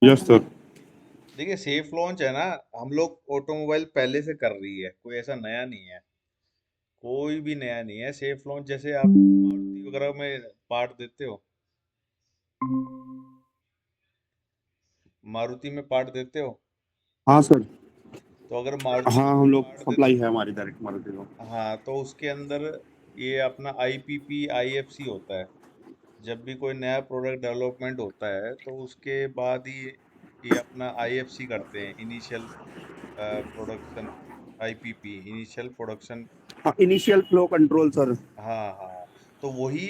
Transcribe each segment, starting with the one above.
Yes sir. देखिए safe launch है ना, हम लोग ऑटोमोबाइल पहले से कर रही है, कोई ऐसा नया नहीं है। कोई भी नया नहीं है सेफ लॉन्च। जैसे आप मारुति वगैरह में पार्ट देते हो, मारुति में पार्ट देते हो, हाँ सर। तो अगर मारुति हाँ, में हम लोग पार्ट देते सप्लाई है हमारी डायरेक्ट मारुति को। हाँ, तो उसके अंदर ये अपना आईपीपी आईएफसी होता है। जब भी कोई नया प्रोडक्ट डेवलपमेंट होता है तो उसके बाद ही ये अपना आईएफसी करते हैं, initial production, IPP initial production. हाँ, इनिशियल फ्लो कंट्रोल सर। हाँ हाँ, तो वही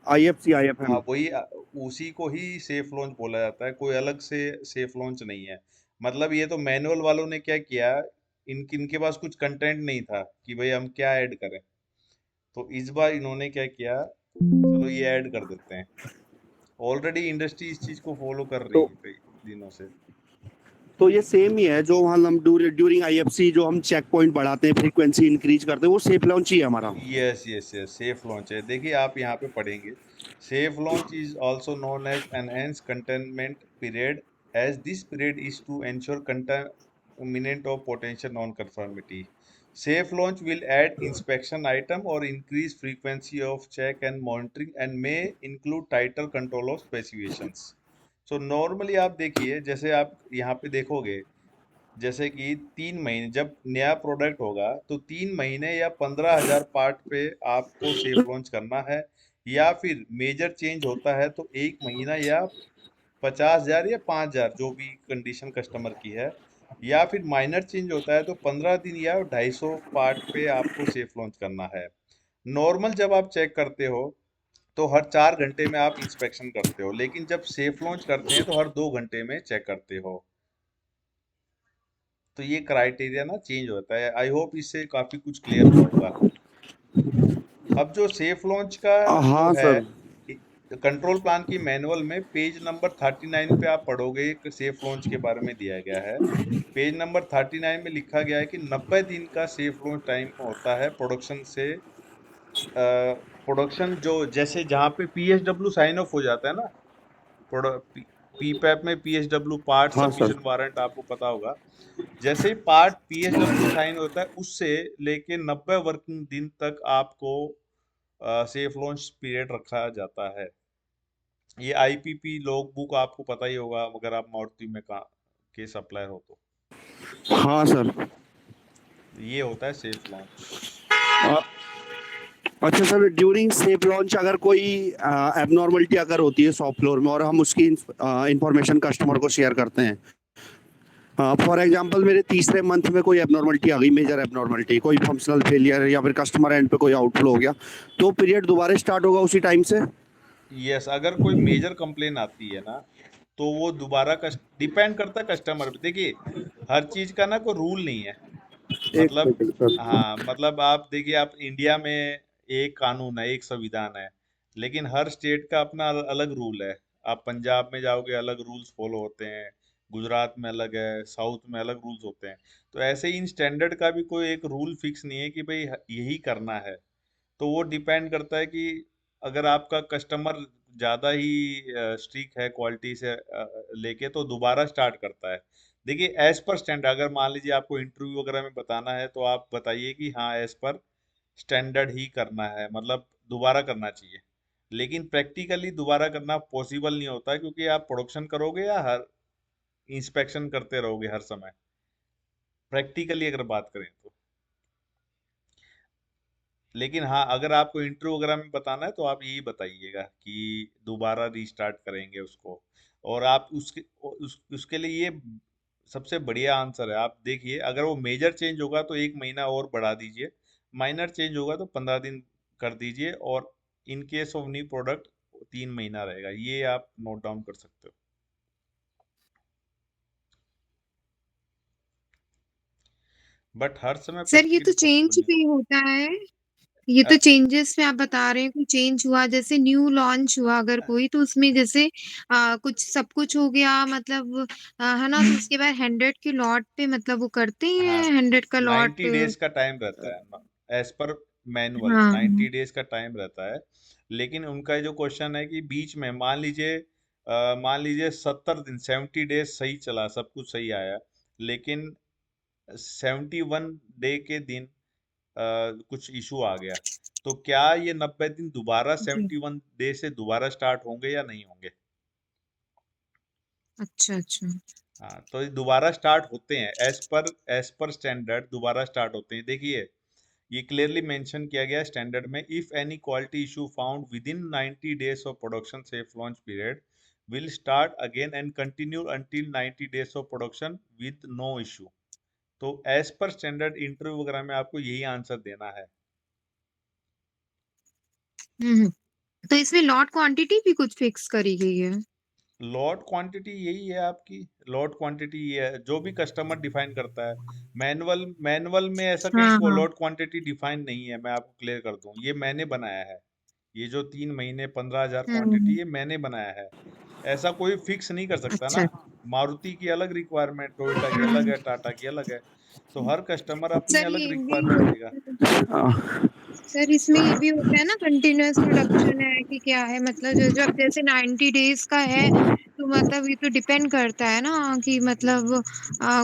आईएफसी हाँ आईएफएम। वही उसी को ही सेफ लॉन्च बोला जाता है, कोई अलग से सेफ लॉन्च नहीं है। मतलब ये तो मैनुअल वालों ने क्या किया, इनके पास कुछ कंटेंट नहीं था कि भाई हम क्या ऐड करें, तो इस बार इन्होंने क्या किया, चलो ये ऐड कर देते हैं। ऑलरेडी इंडस्ट्री इस चीज को फॉलो कर रही तो है कई दिनों से। तो ये सेम ही है जो वहाँ हम ड्यूरिंग आईएफसी जो हम चेक पॉइंट बढ़ाते हैं, फ्रीक्वेंसी इंक्रीज करते हैं, वो सेफ लॉन्च ही है हमारा। Yes yes yes, safe launch है। देखिए आप यहाँ पे पढ़ेंगे, safe launch is also known as enhance containment period, as this period is to ensure contaminant of potential non-conformity. Safe launch will add inspection item or increase frequency of check and monitoring and may include tighter control of specifications. So normally आप देखिए, जैसे आप यहाँ पे देखोगे, जैसे कि 3 महीने जब नया प्रोडक्ट होगा तो 3 महीने या 15,000 पार्ट पे आपको सेफ लॉन्च करना है। या फिर मेजर चेंज होता है तो 1 महीना या 50,000 या 5,000, जो भी कंडीशन कस्टमर की है। या फिर माइनर चेंज होता है तो 15 दिन या 250 पार्ट पे आपको सेफ लॉन्च करना है। नॉर्मल जब आप चेक करते हो तो हर 4 घंटे में आप इंस्पेक्शन करते हो, लेकिन जब सेफ लॉन्च करते हैं तो हर 2 घंटे में चेक करते हो। तो ये क्राइटेरिया ना चेंज होता है। आई होप इससे काफी कुछ क्लियर हुआ होगा। अब जो सेफ लॉन्च का जो हाँ है, सर। कंट्रोल प्लान की मैनुअल में पेज नंबर 39 पे आप पढ़ोगे, एक सेफ लॉन्च के बारे में दिया गया है। पेज नंबर 39 में लिखा गया है कि 90 दिन का सेफ लॉन्च टाइम होता है प्रोडक्शन से। प्रोडक्शन जो जैसे जहाँ पे पीएसडब्ल्यू साइन ऑफ हो जाता है ना, पीपैप में पीएसडब्ल्यू पार्ट हाँ सर। सबमिशन वारंट आपको पता होगा। जैसे ही पार्ट पीएसडब्ल्यू साइन होता है उससे लेके 90 वर्किंग दिन तक आपको सेफ लॉन्च पीरियड रखा जाता है। ये आईपीपी लॉग बुक आपको पता ही होगा अगर आप मारुति में का के सप्लायर हो तो। हाँ सर। ये होता है सेफ लॉन्च। अ, अच्छा सर, ड्यूरिंग सेफ लॉन्च अगर कोई एबनॉर्मलिटी अगर होती है शॉप फ्लोर में और हम उसकी इंफॉर्मेशन कस्टमर को शेयर करते हैं, फॉर एग्जांपल मेरे तीसरे मंथ में कोई एबनॉर्मलिटी आ गई, मेजर एबनॉर्मलिटी, कोई फंक्शनल फेलियर या फिर कस्टमर एंड पे कोई आउटफ्लो हो गया, तो पीरियड दोबारा स्टार्ट होगा उसी टाइम से? यस, अगर कोई मेजर कंप्लेन आती है ना, तो वो दोबारा डिपेंड करता है कस्टमर पे। देखिए हर चीज का ना कोई रूल नहीं है। एक मतलब सेकंड सर। हाँ, मतलब आप देखिए, आप इंडिया में एक कानून है, एक संविधान है, लेकिन हर स्टेट का अपना अलग रूल है। आप पंजाब में जाओगे अलग रूल्स फॉलो होते हैं, गुजरात में अलग है, साउथ में अलग रूल्स होते हैं। तो ऐसे ही इन स्टैंडर्ड का भी कोई एक रूल फिक्स नहीं है कि भाई यही करना है। तो वो डिपेंड करता है कि अगर आपका कस्टमर ज़्यादा ही स्ट्रिक्ट है क्वालिटी से लेके, तो दोबारा स्टार्ट करता है। देखिए एज पर स्टैंडर्ड, अगर मान लीजिए आपको इंटरव्यू वगैरह में बताना है तो आप बताइए कि हाँ एज पर स्टैंडर्ड ही करना है, मतलब दोबारा करना चाहिए। लेकिन प्रैक्टिकली दोबारा करना पॉसिबल नहीं होता, क्योंकि आप प्रोडक्शन करोगे या हर इंस्पेक्शन करते रहोगे हर समय, प्रैक्टिकली अगर बात करें तो। लेकिन हाँ, अगर आपको इंटरव्यू वगैरह में बताना है तो आप यही बताइएगा कि दोबारा रीस्टार्ट करेंगे उसको। और आप उसके लिए ये सबसे बढ़िया आंसर है। आप देखिए, अगर वो मेजर चेंज होगा तो 1 महीना और बढ़ा दीजिए, माइनर चेंज होगा तो 15 दिन कर दीजिए, और in case of new product 3 महीना रहेगा। ये आप नोट डाउन कर सकते हो। बट हर समय सर ये तो प्रैक्टिकली चेंज पॉसिबल नहीं पे होता है, ये होता। तो चेंजेस में आप बता रहे हैं कोई चेंज हुआ, जैसे न्यू लॉन्च हुआ अगर कोई, तो उसमें जैसे कुछ सब कुछ हो गया मतलब, है ना, तो उसके बाद 100 के लॉट पे मतलब वो करते ही हाँ, हैं 100 का लॉट। 90 डेज का टाइम रहता है, एज पर मैनुअल हाँ 90 डेज का टाइम रहता है। लेकिन उनका जो क्वेश्चन है कि बीच में मान लीजिए मान लीजिए 70 डेज सही चला, सब कुछ सही आया, लेकिन 71 डे के दिन कुछ इशू आ गया, तो क्या ये 90 दिन दोबारा जी। 71 डे से दोबारा स्टार्ट होंगे या नहीं होंगे? अच्छा, अच्छा। हाँ, तो ये दोबारा स्टार्ट होते हैं, एज पर स्टैंडर्ड दोबारा स्टार्ट होते हैं। देखिए, ये क्लियरली मेंशन किया गया है स्टैंडर्ड में, if any quality issue found within 90 days of production safe launch period will start again and continue until 90 days of production with no issue. तो एज पर स्टैंडर्ड इंटरव्यू वगैरह में आपको यही answer देना है। हुँ। तो इसमें लॉट क्वांटिटी भी कुछ फिक्स करी गई है? लॉट क्वांटिटी यही है आपकी, लॉट क्वांटिटी ये है जो भी कस्टमर डिफाइन करता है। मैनुअल में ऐसा कहीं हाँ, को हाँ। लॉट क्वांटिटी डिफाइन नहीं है, मैं आपको क्लियर कर दूं, ये मैंने बनाया है। ये जो 3 महीने 15,000 हुँ, क्वांटिटी हुँ। ये मैंने बनाया है। ऐसा कोई फिक्स नहीं कर सकता अच्छा। ना। मारुति की अलग रिक्वायरमेंट, टोयोटा की अलग हुँ। है, टाटा की अलग है। तो हर कस्टमर अपनी सर अलग ये भी रिक्वायरमेंट देगा। सर इसमें ये भी होता है ना कंटीन्यूअस प्रोडक्शन है कि क्या है मतलब जो जब जैसे 90 डेज का है तो मतलब ये तो डिपेंड करता है ना कि मतलब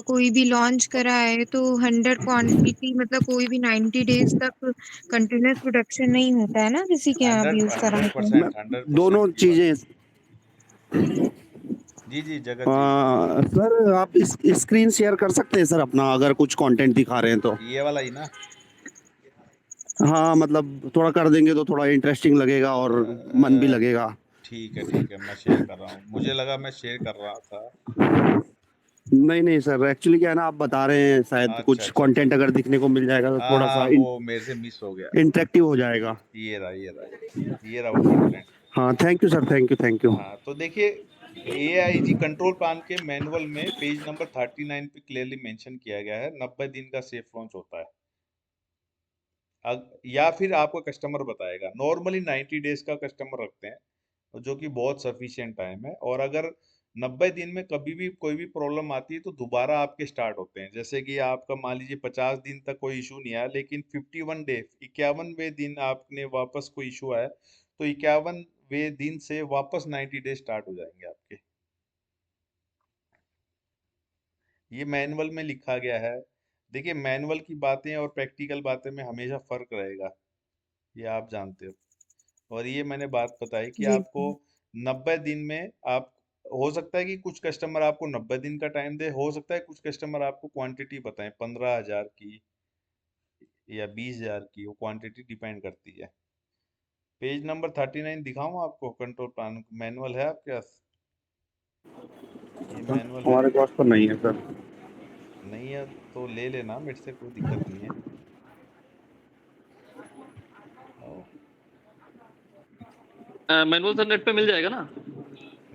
कोई भी लॉन्च करा है तो 100 क्वांटिटी मतलब कोई भी 90 डेज तक कंटीन्यूअस प्रोडक्शन नहीं होता है ना किसी के यहाँ हंड्रेड भी उस तरह हंड्रेड से। परसेंट हंड्रेड दोनों परसेंट की बात। चीजें। जी जी जगत जी। सर आप इस स्क्रीन शेयर कर सकते हैं सर अपना, अगर कुछ कंटेंट दिखा रहे हैं तो। ये वाला ही ना? हाँ मतलब थोड़ा कर देंगे तो थोड़ा इंटरेस्टिंग लगेगा और मन भी लगेगा। ठीक है, मैं शेयर कर रहा हूँ, मुझे लगा मैं शेयर कर रहा था। नहीं नहीं सर, एक्चुअली क्या है ना, आप बता रहे हैं शायद अच्छा कुछ अच्छा अच्छा। कंटेंट अगर दिखने को मिल जाएगा तो हाँ थोड़ा हाँ, सा वो मेरे से मिस हो गया। इंटरेक्टिव हो जाएगा। ये रहा वो कंटेंट। हाँ thank you sir, thank you thank you. हाँ, तो देखिए, AIG कंट्रोल प्लान के मैनुअल में पेज नंबर 39 पे क्लियरली मेंशन किया गया है 90 दिन का सेफ लॉन्च होता है। या फिर आपका कस्टमर बताएगा, नॉर्मली 90 डेज का कस्टमर रखते हैं, जो कि बहुत सफिशिएंट टाइम है। और अगर 90 दिन में कभी भी कोई भी प्रॉब्लम आती है तो दोबारा आपके स्टार्ट होते हैं। जैसे कि आपका मान लीजिए 50 दिन तक कोई इशू नहीं आया, लेकिन 51 डे 51वें दिन आपने वापस कोई इशू आया, तो 51वें दिन से वापस 90 डे स्टार्ट हो जाएंगे आपके। ये मैनुअल में लिखा गया है। देखिए, मैनुअल की बातें और प्रैक्टिकल बातें में हमेशा फर्क रहेगा, ये आप जानते हो। और ये मैंने बात बताई कि जी, आपको 90 दिन में आप, हो सकता है कि कुछ कस्टमर आपको 90 दिन का टाइम दे, हो सकता है कुछ कस्टमर आपको क्वांटिटी बताएं 15,000 की या 20,000 की, वो क्वांटिटी डिपेंड करती है। पेज नंबर 39 दिखाऊं आपको, कंट्रोल प्लान मैनुअल है आपके पास? ये मैनुअल है। हमारे पास तो नहीं है सर। नहीं है तो ले लेना मेरे से, कोई दिक्कत नहीं है। आओ। मैनुअल सर नेट पे मिल जाएगा ना?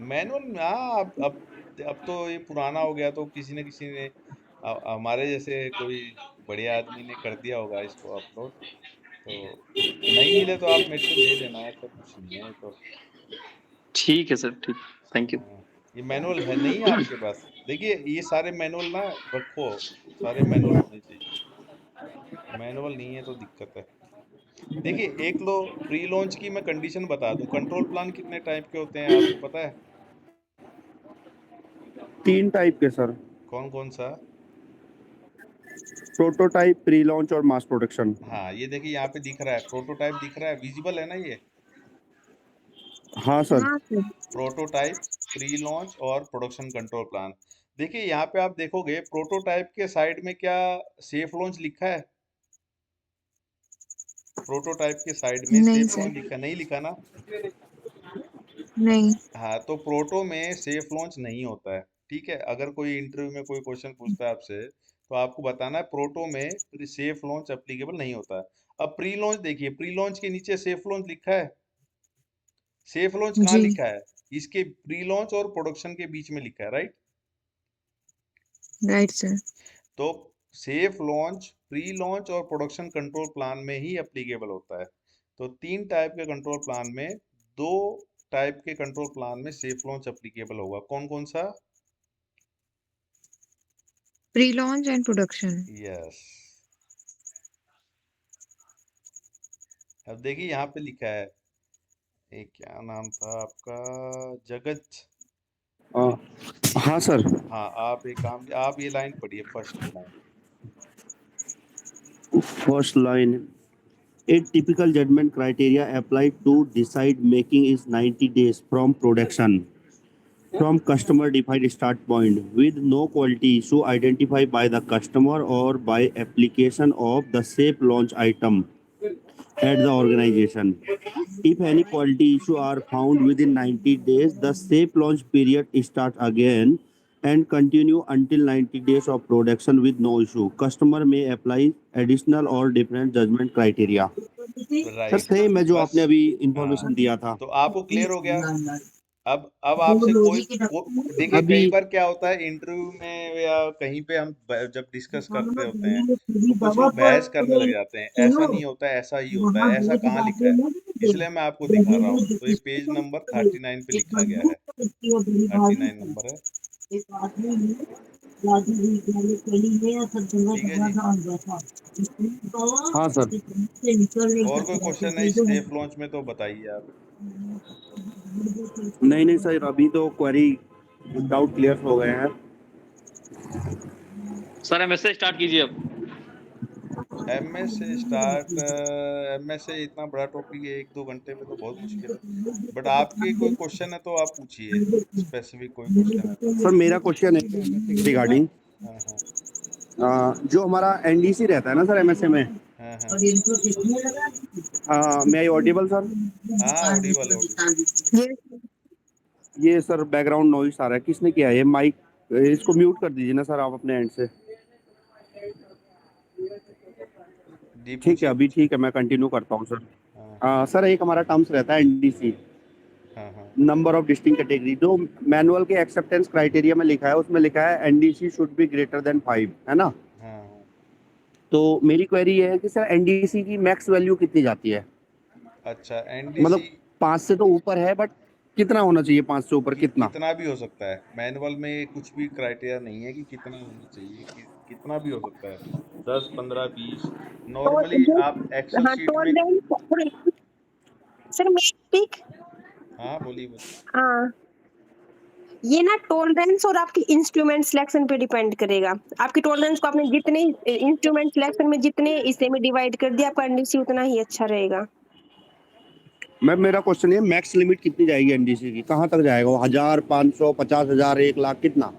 मैनुअल, हाँ, अब तो ये पुराना हो गया, तो किसी न किसी ने हमारे जैसे कोई बड़े आदमी ने कर दिया होगा इसको अपलोड। तो नहीं मिले तो आप मेरे से ले लेना, ऐसा कुछ नहीं है ये तो। ठीक है सर, ठीक। Thank you. हाँ, ये मैनुअल है नहीं है आपके पास? देखिए, ये सारे मैनुअल ना रखो, सारे मैनुअल होने चाहिए। मैनुअल नहीं है तो दिक्कत है। देखिए, एक लो प्री लॉन्च की मैं कंडीशन बता दूं, कंट्रोल प्लान कितने टाइप के होते हैं आपको पता है? 3 टाइप के सर। कौन कौन सा? प्रोटोटाइप, प्री लॉन्च और मास प्रोडक्शन। हाँ, ये देखिए यहाँ पे दिख रहा है, प्रोटोटाइप दिख रहा है, विजिबल है ना ये? हाँ सर। हाँ सर। प्रोटोटाइप, प्री लॉन्च और प्रोडक्शन कंट्रोल प्लान। देखिए, यहाँ पे आप देखोगे प्रोटोटाइप के साइड में क्या सेफ लॉन्च लिखा है? प्रोटोटाइप के साइड में नहीं सेफ सर, लॉन्च लिखा, नहीं लिखा ना? नहीं। हाँ, तो प्रोटो में सेफ लॉन्च नहीं होता है। ठीक है, अगर कोई इंटरव्यू में कोई क्वेश्चन पूछता है आपसे, तो आपको बताना है प्रोटो में सेफ लॉन्च एप्लीकेबल नहीं होता है। अब प्री लॉन्च देखिए, प्री लॉन्च के नीचे सेफ लॉन्च लिखा है। सेफ लॉन्च कहाँ जी, लिखा है? इसके प्री लॉन्च और प्रोडक्शन के बीच में लिखा है, राइट? Right sir. तो सेफ लॉन्च, प्री लॉन्च और प्रोडक्शन कंट्रोल प्लान में ही एप्लीकेबल होता है। तो 3 टाइप के कंट्रोल प्लान में, 2 टाइप के कंट्रोल प्लान में सेफ लॉन्च एप्लीकेबल होगा। कौन कौन सा? Pre launch and production. Yes. अब देखिए यहाँ पे लिखा है, ये क्या नाम था आपका, जगत हाँ सर। हाँ, आप एक काम, आप ये लाइन पढ़िए, first line. First line, a typical judgment criteria applied to decide making is 90 days from production from customer defined start point with no quality issue identified by the customer or by application of the safe launch item at the organization. If any quality issue are found within 90 days, the safe launch period starts again and continue until 90 days of production with no issue. Customer may apply additional or different judgment criteria. Sir right, same है जो बस। आपने अभी हाँ, information दिया था। तो आपको क्लियर हो गया। अब आपसे देखिए, अभी कई बार क्या होता है इंटरव्यू में या कहीं पे हम जब डिस्कस करते होते हैं, तो कुछ लोग बहस करने लग जाते हैं, ऐसा नहीं होता है, ऐसा ही होता है, ऐसा कहाँ लिखा है। इसलिए मैं आपको दिखा रहा हूँ। तो ये पेज नंबर 39 पे लिखा गया है, 39 नंबर है। ठीक है जी। हाँ सर। और कोई क्वेश्चन है इस सेफ लॉन्च में तो बताइए आप। नहीं नहीं सर, अभी तो क्वेरी डाउट क्लियर हो गए हैं। सर एमएस से स्टार्ट कीजिए अब। एमएस से स्टार्ट, एमएस से इतना बड़ा टॉपिक है, 1-2 घंटे में तो बहुत मुश्किल है। बट आपके कोई क्वेश्चन है तो आप पूछिए, स्पेसिफिक कोई क्वेश्चन है तो। सर मेरा क्वेश्चन है रिगार्डिंग हाँ हाँ जो हमारा एनडीसी रहता है ना सर एमएसए में, हाँ हाँ मे आई ऑडिबल सर? हाँ, ऑडिबल है, ऑडिबल। ये सर बैकग्राउंड नॉइस आ रहा है, किसने किया है ये माइक? इसको म्यूट कर दीजिए ना सर आप अपने एंड से। जी ठीक है, पूछिए अभी पूछिए। ठीक है, मैं कंटिन्यू करता हूँ सर। हाँ सर एक हमारा टर्म्स रहता है एनडीसी, हाँ हाँ नंबर ऑफ डिस्टिंक्ट कैटेगरी, जो मैनुअल के एक्सेप्टेंस क्राइटेरिया में लिखा है उसमें लिखा है NDC should be greater than 5, है ना? हाँ हाँ। तो मेरी क्वेरी ये है कि सर एनडीसी की मैक्स वैल्यू कितनी जाती है? अच्छा, मतलब एनडीसी 5 से तो ऊपर है, बट कितना होना चाहिए 5 से ऊपर कितना? कितना भी हो सकता है। मैनुअल में कुछ भी क्राइटेरिया नहीं है कि कितना होना चाहिए, कितना भी हो सकता है, 10, 15, 20। तो नॉर्मली जो आप एक्सेल हाँ शीट में। टोलरेंस सर मैं स्पीक हाँ, बोलिए बोलिए। हाँ ये ना टोलरेंस और आपकी इंस्ट्रूमेंट सिलेक्शन पे डिपेंड करेगा। आपकी टोलरेंस को आपने जितने इंस्ट्रूमेंट सिलेक्शन में जितने हिस्से में डिवाइड कर दिया आपका एनडीसी उतना ही अच्छा रहेगा। मैम मेरा क्वेश्चन है मैक्स लिमिट कितनी जाएगी एनडीसी की, कहाँ तक जाएगा वो? 1000, 500, 50,000, 1 लाख, कितना?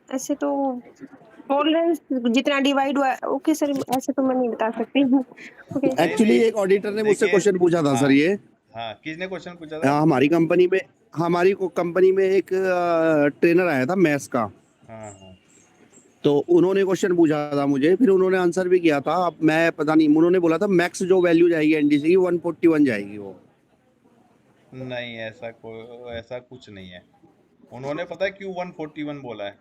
ऐसे तो टोलरेंस जितना डिवाइड हुआ ओके सर, ऐसे तो मैं नहीं बता सकती हूँ। ओके नहीं एक्चुअली नहीं, एक ऑडिटर ने मुझसे देखिए। क्वेश्चन पूछा था हाँ सर ये। हाँ, किसने क्वेश्चन पूछा था? हमारी कंपनी में एक ट्रेनर आया था मैथ्स का, हाँ हाँ। तो उन्होंने क्वेश्चन पूछा था मुझे, फिर उन्होंने आंसर भी किया था। अब मैं पता नहीं, उन्होंने बोला था मैक्स जो वैल्यू जाएगी एनडीसी की 141 जाएगी वो। नहीं, ऐसा कुछ नहीं है। उन्होंने पता है क्यों 141 बोला है?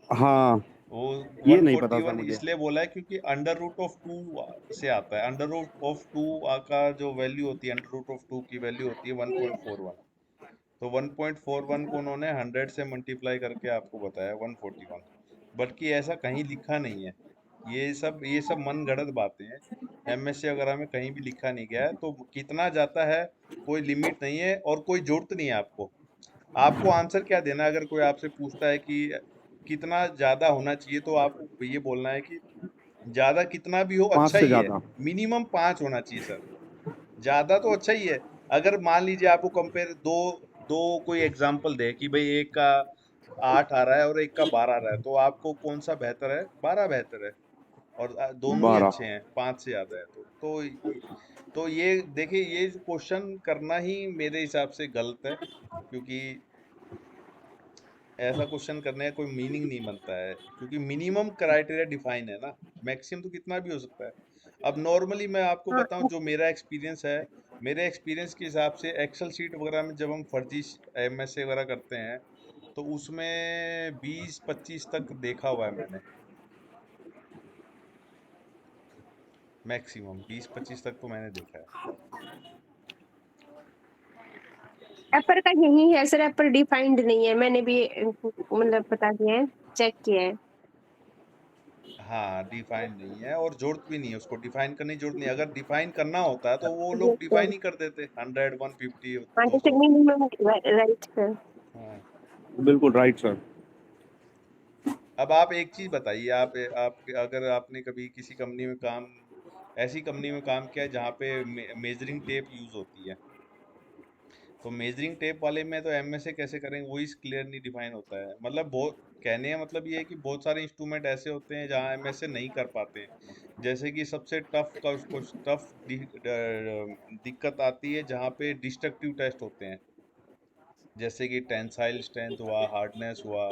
हाँ, वो ये नहीं पता सर 141 मुझे। इसलिए बोला है क्योंकि अंडर रूट ऑफ 2 से आता है। अंडर रूट ऑफ 2 का जो वैल्यू होती है, अंडर रूट ऑफ 2 की वैल्यू होती है 1.41। तो 1.41 को उन्होंने 100 से मल्टीप्लाई करके आपको बताया 141। बल्कि ऐसा कहीं लिखा नहीं है। ये सब मनगढ़ंत बातें हैं। एमएससी वगैरह में कहीं भी लिखा नहीं गया है। तो कितना जाता है, कोई लिमिट नहीं है और कोई जरूरत नहीं है आपको। आपको आंसर क्या देना है? अगर कोई आपसे पूछता है कि कितना ज्यादा होना चाहिए, तो आपको ये बोलना है कि ज्यादा कितना भी हो 5 अच्छा से ही है। ज्यादा। मिनिमम 5 होना चाहिए सर। ज्यादा तो अच्छा ही है। अगर मान लीजिए आपको कंपेयर दो दो कोई एग्जांपल दे कि भाई एक का 8 आ रहा है और एक का 12 आ रहा है, तो आपको कौन सा बेहतर है? 12 बेहतर है। और दोनों ही 12। अच्छे हैं, 5 से ज्यादा है तो ये देखिए, ये क्वेश्चन करना ही मेरे हिसाब से गलत है, क्योंकि ऐसा क्वेश्चन करने का कोई मीनिंग नहीं बनता है, क्योंकि मिनिमम क्राइटेरिया डिफाइन है ना। मैक्सिमम तो कितना भी हो सकता है। अब नॉर्मली मैं आपको हाँ बताऊं जो मेरा एक्सपीरियंस है, मेरे एक्सपीरियंस के हिसाब से एक्सेल शीट वगैरह में जब हम फर्जी एमएसए वगैरह करते हैं, तो उसमें 20-25 तक देखा हुआ है मैंने। मैक्सिमम 20-25 तक तो मैंने देखा है। एपर का यही है सर, एपर डिफाइंड नहीं है, मैंने भी मतलब बता दिया है, चेक किया है। हाँ, डिफाइन नहीं है और जरूरत भी नहीं है, उसको डिफाइन करने की जरूरत नहीं है। अगर डिफाइन करना होता तो वो लोग यस डिफाइन सर। ही कर देते 100, 150, हाँ, जैसे 200। Minimum right sir. हाँ। बिल्कुल राइट सर। अब आप एक चीज बताइए, आप अगर आपने कभी किसी कंपनी में काम, ऐसी कंपनी में काम किया है जहाँ पे मेजरिंग टेप यूज होती है, तो मेजरिंग टेप वाले में तो एमएसए कैसे करेंगे, वही क्लियरली डिफाइन होता है। मतलब बहुत कहने का मतलब ये है कि बहुत सारे इंस्ट्रूमेंट ऐसे होते हैं जहाँ एमएसए नहीं कर पाते हैं। जैसे कि सबसे टफ का उसको टफ दिक्कत आती है जहाँ पे डिस्ट्रक्टिव टेस्ट होते हैं, जैसे कि टेंसाइल स्ट्रेंथ हुआ, हार्डनेस हुआ,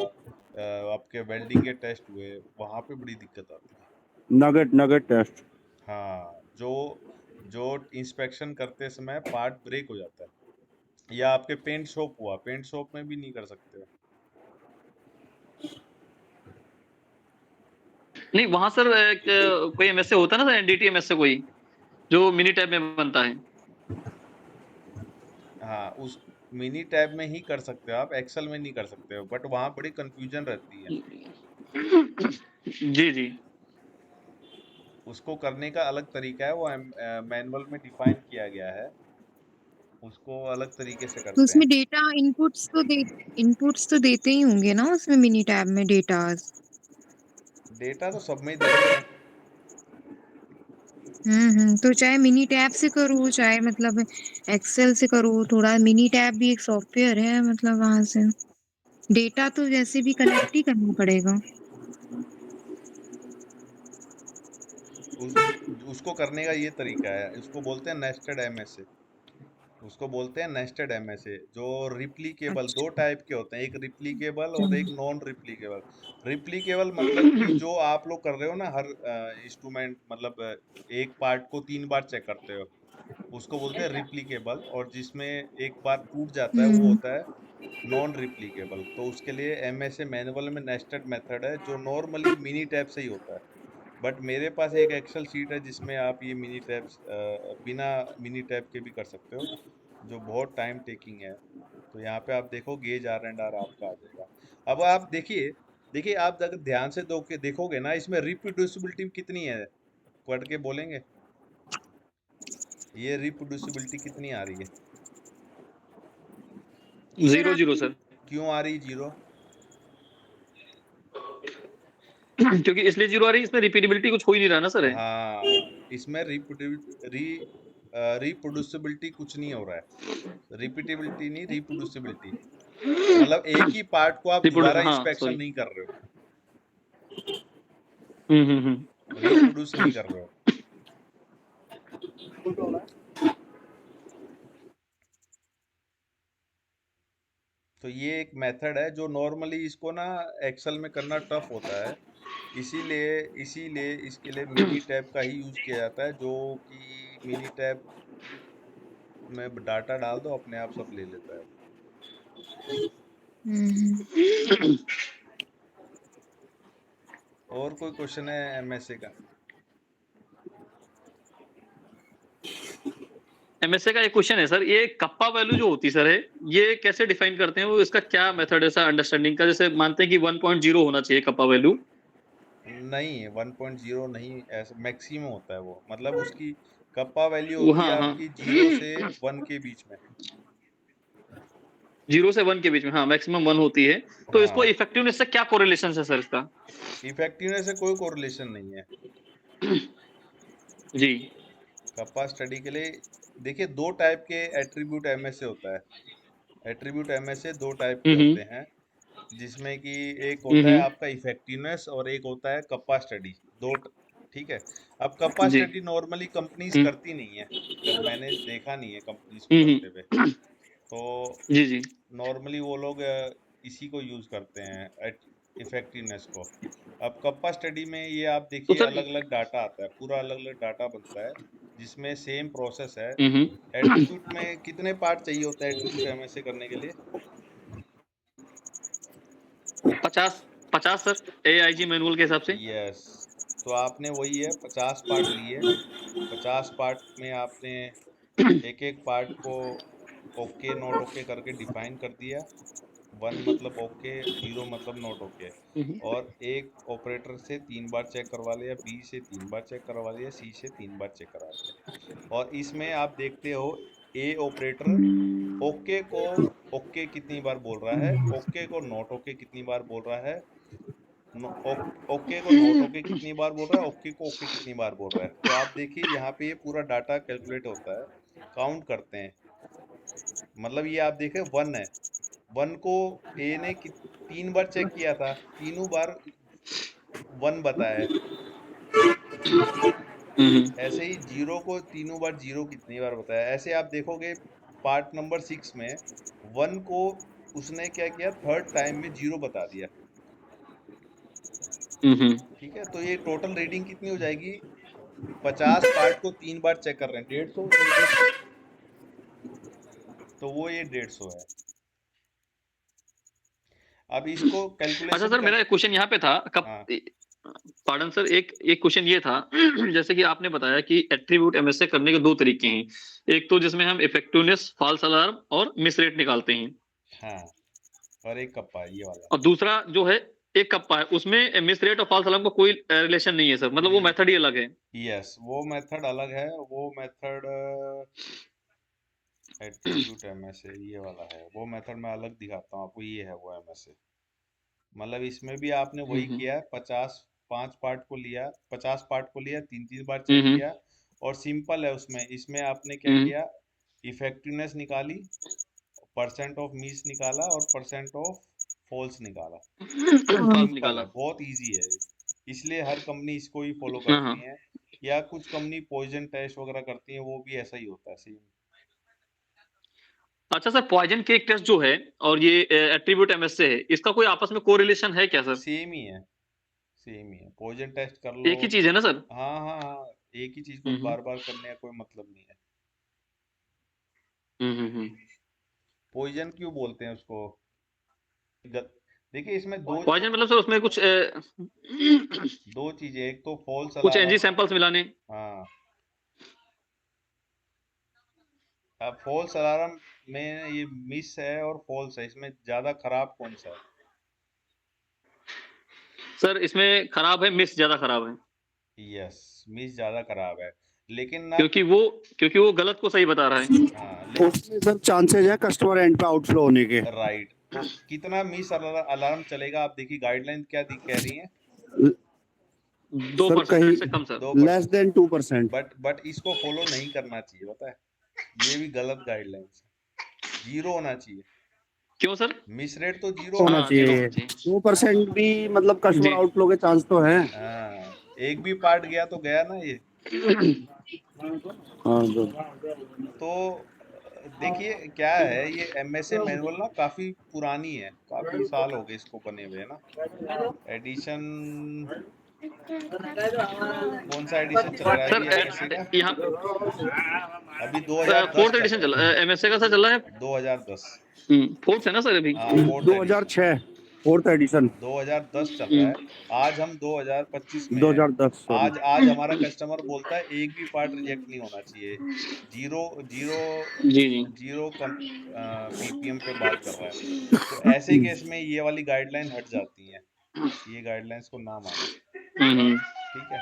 आपके वेल्डिंग के टेस्ट हुए, वहाँ पे बड़ी दिक्कत आती है। Nugget nugget test. हाँ, जो जो इंस्पेक्शन करते समय पार्ट ब्रेक हो जाता है, या आपके पेंट शॉप हुआ, पेंट शॉप में भी नहीं कर सकते हो। नहीं वहां सर कोई एमएसए होता है ना सर, एनडीटी एमएसए कोई जो मिनी टैब में बनता है। हाँ, उस मिनी टैब में ही कर सकते हो आप, एक्सेल में नहीं कर सकते हो, बट वहाँ बड़ी कंफ्यूजन रहती है। जी जी। उसको करने का अलग तरीका है, वो मैनुअल में डिफाइन किया गया है, उसको अलग तरीके से तो करते हैं। उसमें डेटा इनपुट्स तो देते ही होंगे ना उसमें मिनी टैब में डेटास। डेटा तो सब में ही देते हैं। तो चाहे मिनी टैब से करो चाहे मतलब एक्सेल से करो, थोड़ा मिनी टैब भी एक सॉफ्टवेयर है, मतलब वहां से डेटा तो जैसे भी कनेक्ट ही करना पड़ेगा। उस उसको करने का ये तरीका है, उसको बोलते हैं नेस्टेड एमएसए। उसको बोलते हैं नेस्टेड एमएसए, जो रिप्लीकेबल, दो अच्छा। टाइप के होते हैं, एक रिप्लीकेबल और एक हम्म नॉन रिप्लीकेबल। रिप्लीकेबल मतलब कि जो आप लोग कर रहे हो ना, हर इंस्ट्रूमेंट, मतलब एक पार्ट को 3 बार चेक करते हो, उसको बोलते हैं रिप्लीकेबल। और जिसमें एक बार टूट जाता है वो हम्म होता है नॉन रिप्लीकेबल। तो उसके लिए एमएसए मैनुअल में नेस्टेड मेथड है, जो नॉर्मली मिनी टैब से ही होता है। बट मेरे पास एक एक्सेल शीट है जिसमें आप ये मिनी टैब्स बिना मिनी टैब के भी कर सकते हो, जो बहुत टाइम टेकिंग है। तो यहाँ पे आप देखो गेज आर एंड आर आपका आ जाएगा। अब आप देखिए, देखिए आप अगर ध्यान से देखोगे ना, इसमें रिप्रोड्यूसिबिलिटी कितनी है, पढ़ के बोलेंगे ये रिप्रोड्यूसिबिलिटी कितनी आ रही है? सर 0 0 आपकी सर। क्यों आ रही 0? क्योंकि इसलिए 0 आ रही है, इसमें रिपीटेबिलिटी कुछ हो ही नहीं रहा ना सर। हाँ, इसमें रिप्रोड्यूसिबिलिटी कुछ नहीं हो रहा है, रिपीटेबिलिटी नहीं, रिप्रोड्यूसिबिलिटी। मतलब एक ही पार्ट को आप रिप्रोड्यूस दोबारा हाँ इंस्पेक्शन सॉरी। नहीं कर रहे हो, हम्म। रिप्रोड्यूस नहीं कर रहे हो। तो ये एक मेथड है जो नॉर्मली इसको ना एक्सेल में करना टफ होता है, इसीलिए इसीलिए इसके लिए मिनी टैब का ही यूज किया जाता है, जो कि मिनी टैब में डाटा डाल दो अपने आप सब ले लेता है। हम्म और कोई क्वेश्चन है एमएसए का? एमएसए का एक क्वेश्चन है सर, ये कप्पा वैल्यू जो होती है सर है, ये कैसे डिफाइन करते हैं, वो इसका क्या मेथड है सर अंडरस्टैंडिंग का? जैसे मानते हैं कि 1.0 होना चाहिए कप्पा वैल्यू। नहीं, 1.0 नहीं, ऐसा मैक्सिमम होता है वो, मतलब उसकी कप्पा वैल्यू वो होती है हाँ हाँ। आपकी 0 से 1 के बीच में। 0 से 1 के बीच में, हाँ मैक्सिमम 1 होती है। तो इसको हाँ, इफेक्टिवनेस से क्या कोरिलेशन है सर इसका? इफेक्टिवनेस से कोई कोरिलेशन नहीं है। जी। कप्पा स्टडी के लिए देखिए, दो टाइप के एट्रीब्यूट एमएसए होता है। एट्रीब्यूट एमएसए दो टाइप के हम्म होते हैं, जिसमें कि एक होता है आपका इफेक्टिवनेस और एक होता है कप्पा स्टडी। ठीक है। अब कप्पा जी। स्टडी नॉर्मली कंपनीज हम्म करती नहीं है, मैंने देखा नहीं है कंपनीज को करते हुए। तो जी जी। नॉर्मली वो लोग इसी को यूज करते हैं, इफेक्टिवनेस को। अब कप्पा स्टडी में ये आप तो देखिए, सर अलग अलग डाटा आता है, पूरा अलग अलग डाटा बनता है, जिसमें सेम प्रोसेस है। हम्म एट्रीब्यूट में कितने पार्ट चाहिए होता है एट्रीब्यूट एमएसए करने के लिए? 50 सर एआईजी मैनुअल के हिसाब से। यस। तो आपने वही है, 50 पार्ट लिए, 50 पार्ट में आपने एक एक पार्ट को ओके नॉट ओके करके डिफाइन कर दिया। 1 मतलब ओके, 0 मतलब नॉट ओके। और एक ऑपरेटर से 3 बार चेक करवा लिया, बी से 3 बार चेक करवा लिया, सी से 3 बार चेक करवा लिया। और इसमें आप देखते हो ए ऑपरेटर ओके को ओके कितनी बार बोल रहा है, ओके को नॉट ओके कितनी बार बोल रहा है, ओके को नॉट ओके कितनी बार बोल रहा है, ओके को ओके कितनी बार बोल रहा है। तो आप देखिए यहाँ पे ये पूरा डाटा कैलकुलेट होता है, काउंट करते हैं। मतलब ये आप देखें 1 है, 1 को ए ने 3 बार चेक किया था, तीनों बार 1 बताया है। ऐसे ही 0 को तीनों बार 0 कितनी बार बताया। ऐसे आप देखोगे पार्ट नंबर 6 में 1 को उसने क्या किया, थर्ड टाइम में 0 बता दिया। ठीक है, तो ये टोटल रीडिंग कितनी हो जाएगी, 50 पार्ट को 3 बार चेक कर रहे हैं, 150। तो वो ये 150 है। अब इसको अच्छा कैलकुलेशन सर, मेरा एक क्वेश्चन यहाँ पे था हाँ पार्डन सर, एक एक क्वेश्चन ये था जैसे कि आपने बताया कि एट्रीब्यूट एमएसए करने के दो तरीके हैं। एक तो जिसमें हम इफेक्टिवनेस, फॉल्स अलार्म और मिस रेट निकालते हैं, हाँ, और एक कप्पा है ये वाला। और दूसरा जो है एक कप्पा है, उसमें मिस रेट और फॉल्स अलार्म का कोई रिलेशन नहीं है सर, मतलब वो नहीं, मेथड ही अलग है। यस, वो मेथड अलग है। वो मेथड एट्रीब्यूट एमएसए ये वाला है, वो मेथड मैं अलग दिखाता हूँ आपको। ये है वो एमएसए, मतलब इसमें भी आपने वही हम्म किया, 50 पार्ट को लिया, 50 पार्ट को लिया, 3 बार चेक हम्म किया। और सिंपल है उसमें, इसमें आपने क्या हम्म किया, इफेक्टिवनेस निकाली, परसेंट ऑफ मिस निकाला और परसेंट ऑफ फॉल्स निकाला। फॉल्स सिंपल है, निकाला। बहुत इजी है, इसलिए हर कंपनी इसको ही फॉलो हाँ करती हाँ। है। या कुछ कंपनी पॉइजन टेस्ट वगैरह करती है, वो भी ऐसा ही होता है सेम। अच्छा सर, पॉइजन केक टेस्ट जो है और ये एट्रीब्यूट एमएसए है, इसका कोई आपस में कोरिलेशन है क्या सर? सेम ही है, सेम ही है, पॉइजन टेस्ट कर लो। एक ही चीज है ना सर? हाँ हाँ हाँ, एक ही चीज को हम्म बार बार करने का कोई मतलब नहीं है। हम्म। पॉइजन क्यों बोलते हैं उसको, देखिए इसमें दो पॉइजन मतलब सर उसमें कुछ दो चीजें, एक तो फॉल्स कुछ एनजी अलार्म। सैंपल्स मिलाने। हाँ, अब फॉल्स अलार्म में ये मिस है और फॉल्स है, इसमें ज्यादा खराब कौन सा है? सर इसमें खराब है, मिस ज्यादा खराब है। यस, मिस ज्यादा खराब है, लेकिन ना। क्योंकि वो गलत को सही बता रहा है। हाँ, लेकिन उसमें सर चांसेस है कस्टमर एंड पे आउटफ्लो होने के। राइट, तो कितना मिस अलार्म चलेगा, आप देखिए गाइडलाइन क्या कह रही है, दो सर कहीं परसेंट से कम सर। लेस 2%। देन 2%। बट इसको फॉलो नहीं करना चाहिए, पता है, ये भी गलत गाइडलाइन है। 0 होना चाहिए, क्यों सर? मिस रेट तो 0 होना होना हाँ, जीरो चाहिए। होना चाहिए। चाहिए। 2% भी मतलब कस्टमर जी। आउटफ्लो के चांस तो हैं। हाँ, एक भी पार्ट गया तो गया ना ये। हाँ जो तो देखिए क्या है, ये एमएसए मैनुअल ना काफी पुरानी है, काफी साल हो गए इसको बने हुए, है ना। एडिशन, कौन सा एडिशन चल रहा है सर अभी एमएसए का? यहाँ अभी 2010 फोर्थ चल एडिशन रहा चल एमएसए का सर चल रहा है। है, 2010। फोर्थ है ना सर अभी? हाँ, फोर्थ एडिशन, 2006 फोर्थ एडिशन। 2010 चल रहा है। आज हम 2025 में है। 2010 सॉरी। आज हमारा कस्टमर बोलता है एक भी पार्ट रिजेक्ट नहीं होना चाहिए। जीरो जीरो जी जी। जीरो कम पीपीएम पे बात कर रहा है। तो ऐसे केस में ये वाली गाइडलाइन हट जाती है, ये गाइडलाइंस को ना माने। ठीक है।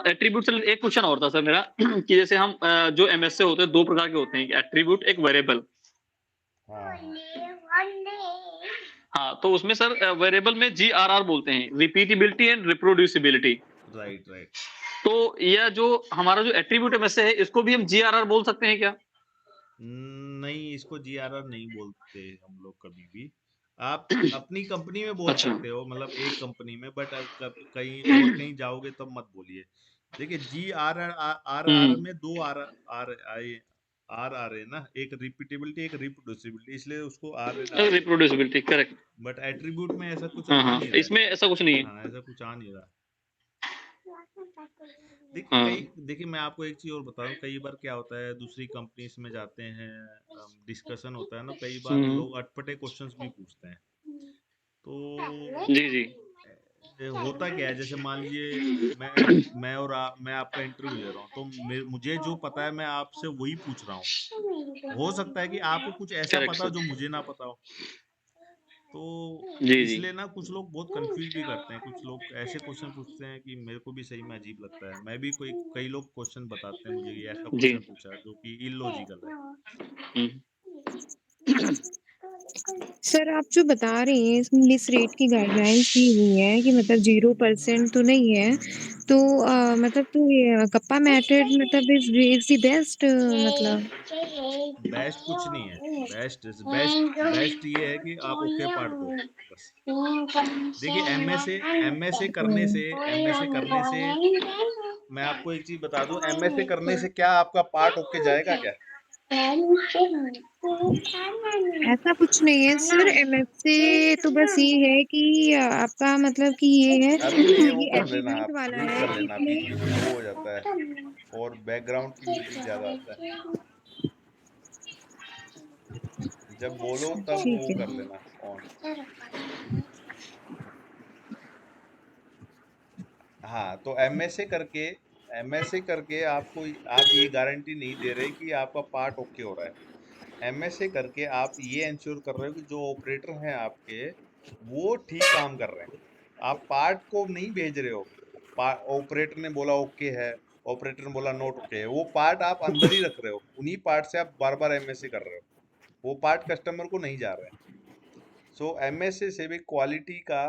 एट्रीब्यूट से एक क्वेश्चन और था सर मेरा कि जैसे हम जो एमएसए होते हैं दो प्रकार के होते हैं, एट्रीब्यूट, एक वेरिएबल। हाँ हाँ, तो उसमें सर वेरिएबल में जीआरआर बोलते हैं, repeatability and reproducibility. Right right. तो यह जो हमारा जो एट्रीब्यूट एमएसए है, इसको भी हम जीआरआर बोल सकते हैं क्या? नहीं, इसको जीआरआर नहीं बोलते हम लोग कभी भी। आप अपनी कंपनी में बोल अच्छा। सकते हो, मतलब एक कंपनी में, बट कहीं और कहीं जाओगे तब मत बोलिए। देखिए जी आर आर आर आर में दो आर आर आई आर आ रहे हैं ना, एक रिपीटेबिलिटी एक रिप्रोड्यूसिबिलिटी, इसलिए उसको आर एन आर बोलते हैं। Reproducibility, correct. बट एट्रीब्यूट में ऐसा कुछ हाँ आ हाँ, नहीं रहा इसमें ऐसा कुछ नहीं है। है। हाँ, ऐसा कुछ आ नहीं रहा। हाँ। देखिए मैं आपको एक चीज और बता दूं, कई बार क्या होता है, दूसरी कंपनीज में जाते हैं, डिस्कशन होता है ना, कई बार लोग अटपटे क्वेश्चंस भी पूछते हैं। तो जी जी। होता क्या है, जैसे मान लीजिए मैं आपका इंटरव्यू ले रहा हूँ, तो मुझे जो पता है मैं आपसे वही पूछ रहा हूँ। हो सकता है कि आपको कुछ ऐसा Correct, पता हो sir. जो मुझे ना पता हो। तो जी, जी. इसलिए ना कुछ लोग बहुत कंफ्यूज भी करते हैं, कुछ लोग ऐसे क्वेश्चन पूछते हैं कि मेरे को भी सही में अजीब लगता है। मैं भी कई लोग क्वेश्चन बताते हैं मुझे कि ऐसा जी. क्वेश्चन पूछा जो कि इलॉजिकल है। हुँ. सर आप जो बता रहे हैं इसमें इस रेट की गाइडलाइंस दी हुई है कि मतलब 0% तो नहीं है। तो मतलब तो ये कप्पा मेथड मतलब इज़ द बेस्ट मतलब बेस्ट कुछ नहीं है, बेस्ट ये है कि आप ओके पार्ट दो बस। देखिए एमएसए करने से मैं आपको एक चीज बता दूं, एमएसए करने से क्या आपका पार्ट ओके जाएगा क्या? ऐसा कुछ नहीं है सर एमएफसी तो बस ये है कि आपका मतलब कि ये है अरुण कि ये वो ये कर लेना, अचीवमेंट आप वाला म्यूट है कर कि लेना, बीच बीच में वो हो जाता है और बैकग्राउंड की म्यूजिक ज्यादा आता है। जब बोलो तब ठीक वो कर है। लेना ऑन। हाँ, तो एमएसए करके आप ये गारंटी नहीं दे रहे कि आपका पार्ट ओके हो रहा है। एमएसए करके आप ये इंश्योर कर रहे हो कि जो ऑपरेटर हैं आपके वो ठीक काम कर रहे हैं। आप पार्ट को नहीं भेज रहे हो। ऑपरेटर ने बोला ओके है, ऑपरेटर ने बोला नॉट ओके है, वो पार्ट आप अंदर ही रख रहे हो, उन्हीं पार्ट से आप बार बार एमएसए कर रहे हो, वो पार्ट कस्टमर को नहीं जा रहा है। सो एमएसए से भी क्वालिटी का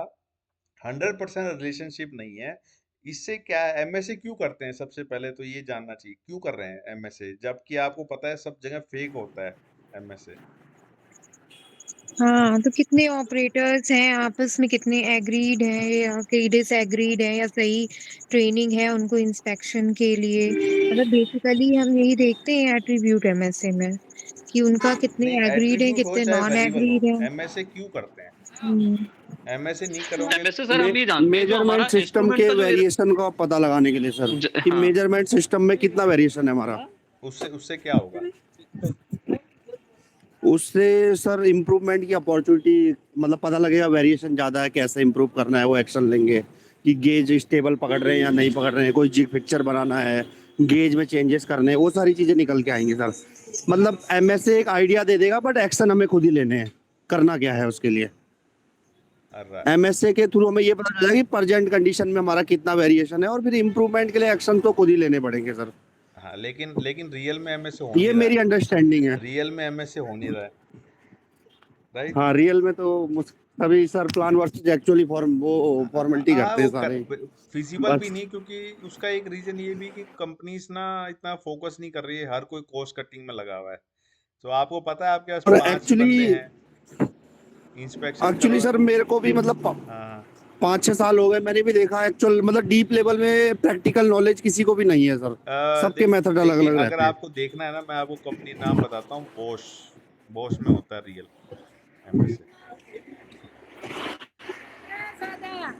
100% रिलेशनशिप नहीं है। इससे क्या है, एमएसए क्यों करते हैं? सबसे पहले तो ये जानना चाहिए क्यों कर रहे हैं एमएसए, जबकि आपको पता है सब जगह फेक होता है एमएसए। हाँ, तो कितने ऑपरेटर्स हैं आपस में कितने एग्रीड हैं या कई डिसएग्रीड हैं या सही ट्रेनिंग है उनको इंस्पेक्शन के लिए मतलब बेसिकली हम यही देखते हैं एट्रीब्यूट एमएसए में कि उनका कितने नहीं, एग्रीड हैं एट्रीब्यूट हो कितने चाहे नॉन वेरिएबल हो, एग्रीड हैं। एमएसए क्यों करते हैं? हुँ। एमएसए नहीं करोगे एमएसए सर हम ये जानते हैं जो मेजरमेंट हमारा सिस्टम इंस्ट्रूमेंट के का जो वेरिएशन का पता लगाने के लिए सर, कि हाँ. मेजरमेंट सिस्टम में कितना वेरिएशन है हमारा। उससे उससे क्या होगा? उससे सर इम्प्रूवमेंट की अपॉर्चुनिटी मतलब पता लगेगा, वेरिएशन ज़्यादा है कैसे इम्प्रूव करना है, वो एक्शन लेंगे कि गेज स्टेबल पकड़ रहे हैं या नहीं पकड़ रहे हैं, कोई जिग पिक्चर बनाना है, गेज में चेंजेस करने हैं, वो सारी चीज़ें निकल के आएंगी सर। मतलब एमएसए एक आइडिया दे देगा बट एक्शन हमें खुद ही लेने हैं, करना क्या है उसके लिए। अरे एमएसए के थ्रू हमें ये पता चलेगा कि प्रेजेंट कंडीशन में हमारा कितना वेरिएशन है और फिर इम्प्रूवमेंट के लिए एक्शन तो खुद ही लेने पड़ेंगे सर। हाँ, लेकिन रियल में एमएसए हो ये नहीं रहा मेरी अंडरस्टैंडिंग है। है, रियल में एमएसए हो नहीं रहा है, राइट? हाँ, रियल में तो सभी सर प्लान वर्सेस एक्चुअली वो फॉर्मेलिटी करते हैं वो सारे। फिजिबल भी बस नहीं, क्योंकि उसका एक रीजन ये भी कि कंपनीज ना इतना फोकस नहीं कर रही है, हर कोई कॉस्ट कटिंग में लगा हुआ है। तो आपको पता है आपके पास और 5 एक्चुअली बंदे हैं, इंस्पेक्शन एक्चुअली करो। सर मेरे को भी मतलब हाँ 5-6 साल हो गए, मैंने भी देखा एक्चुअल मतलब डीप लेवल में प्रैक्टिकल नॉलेज किसी को भी नहीं है सर। सबके मेथड अलग देखिए, अलग अगर रहते हैं। आपको देखना है ना, मैं आपको कंपनी नाम बताता हूँ, बॉश। बॉश में होता है रियल एमएसए।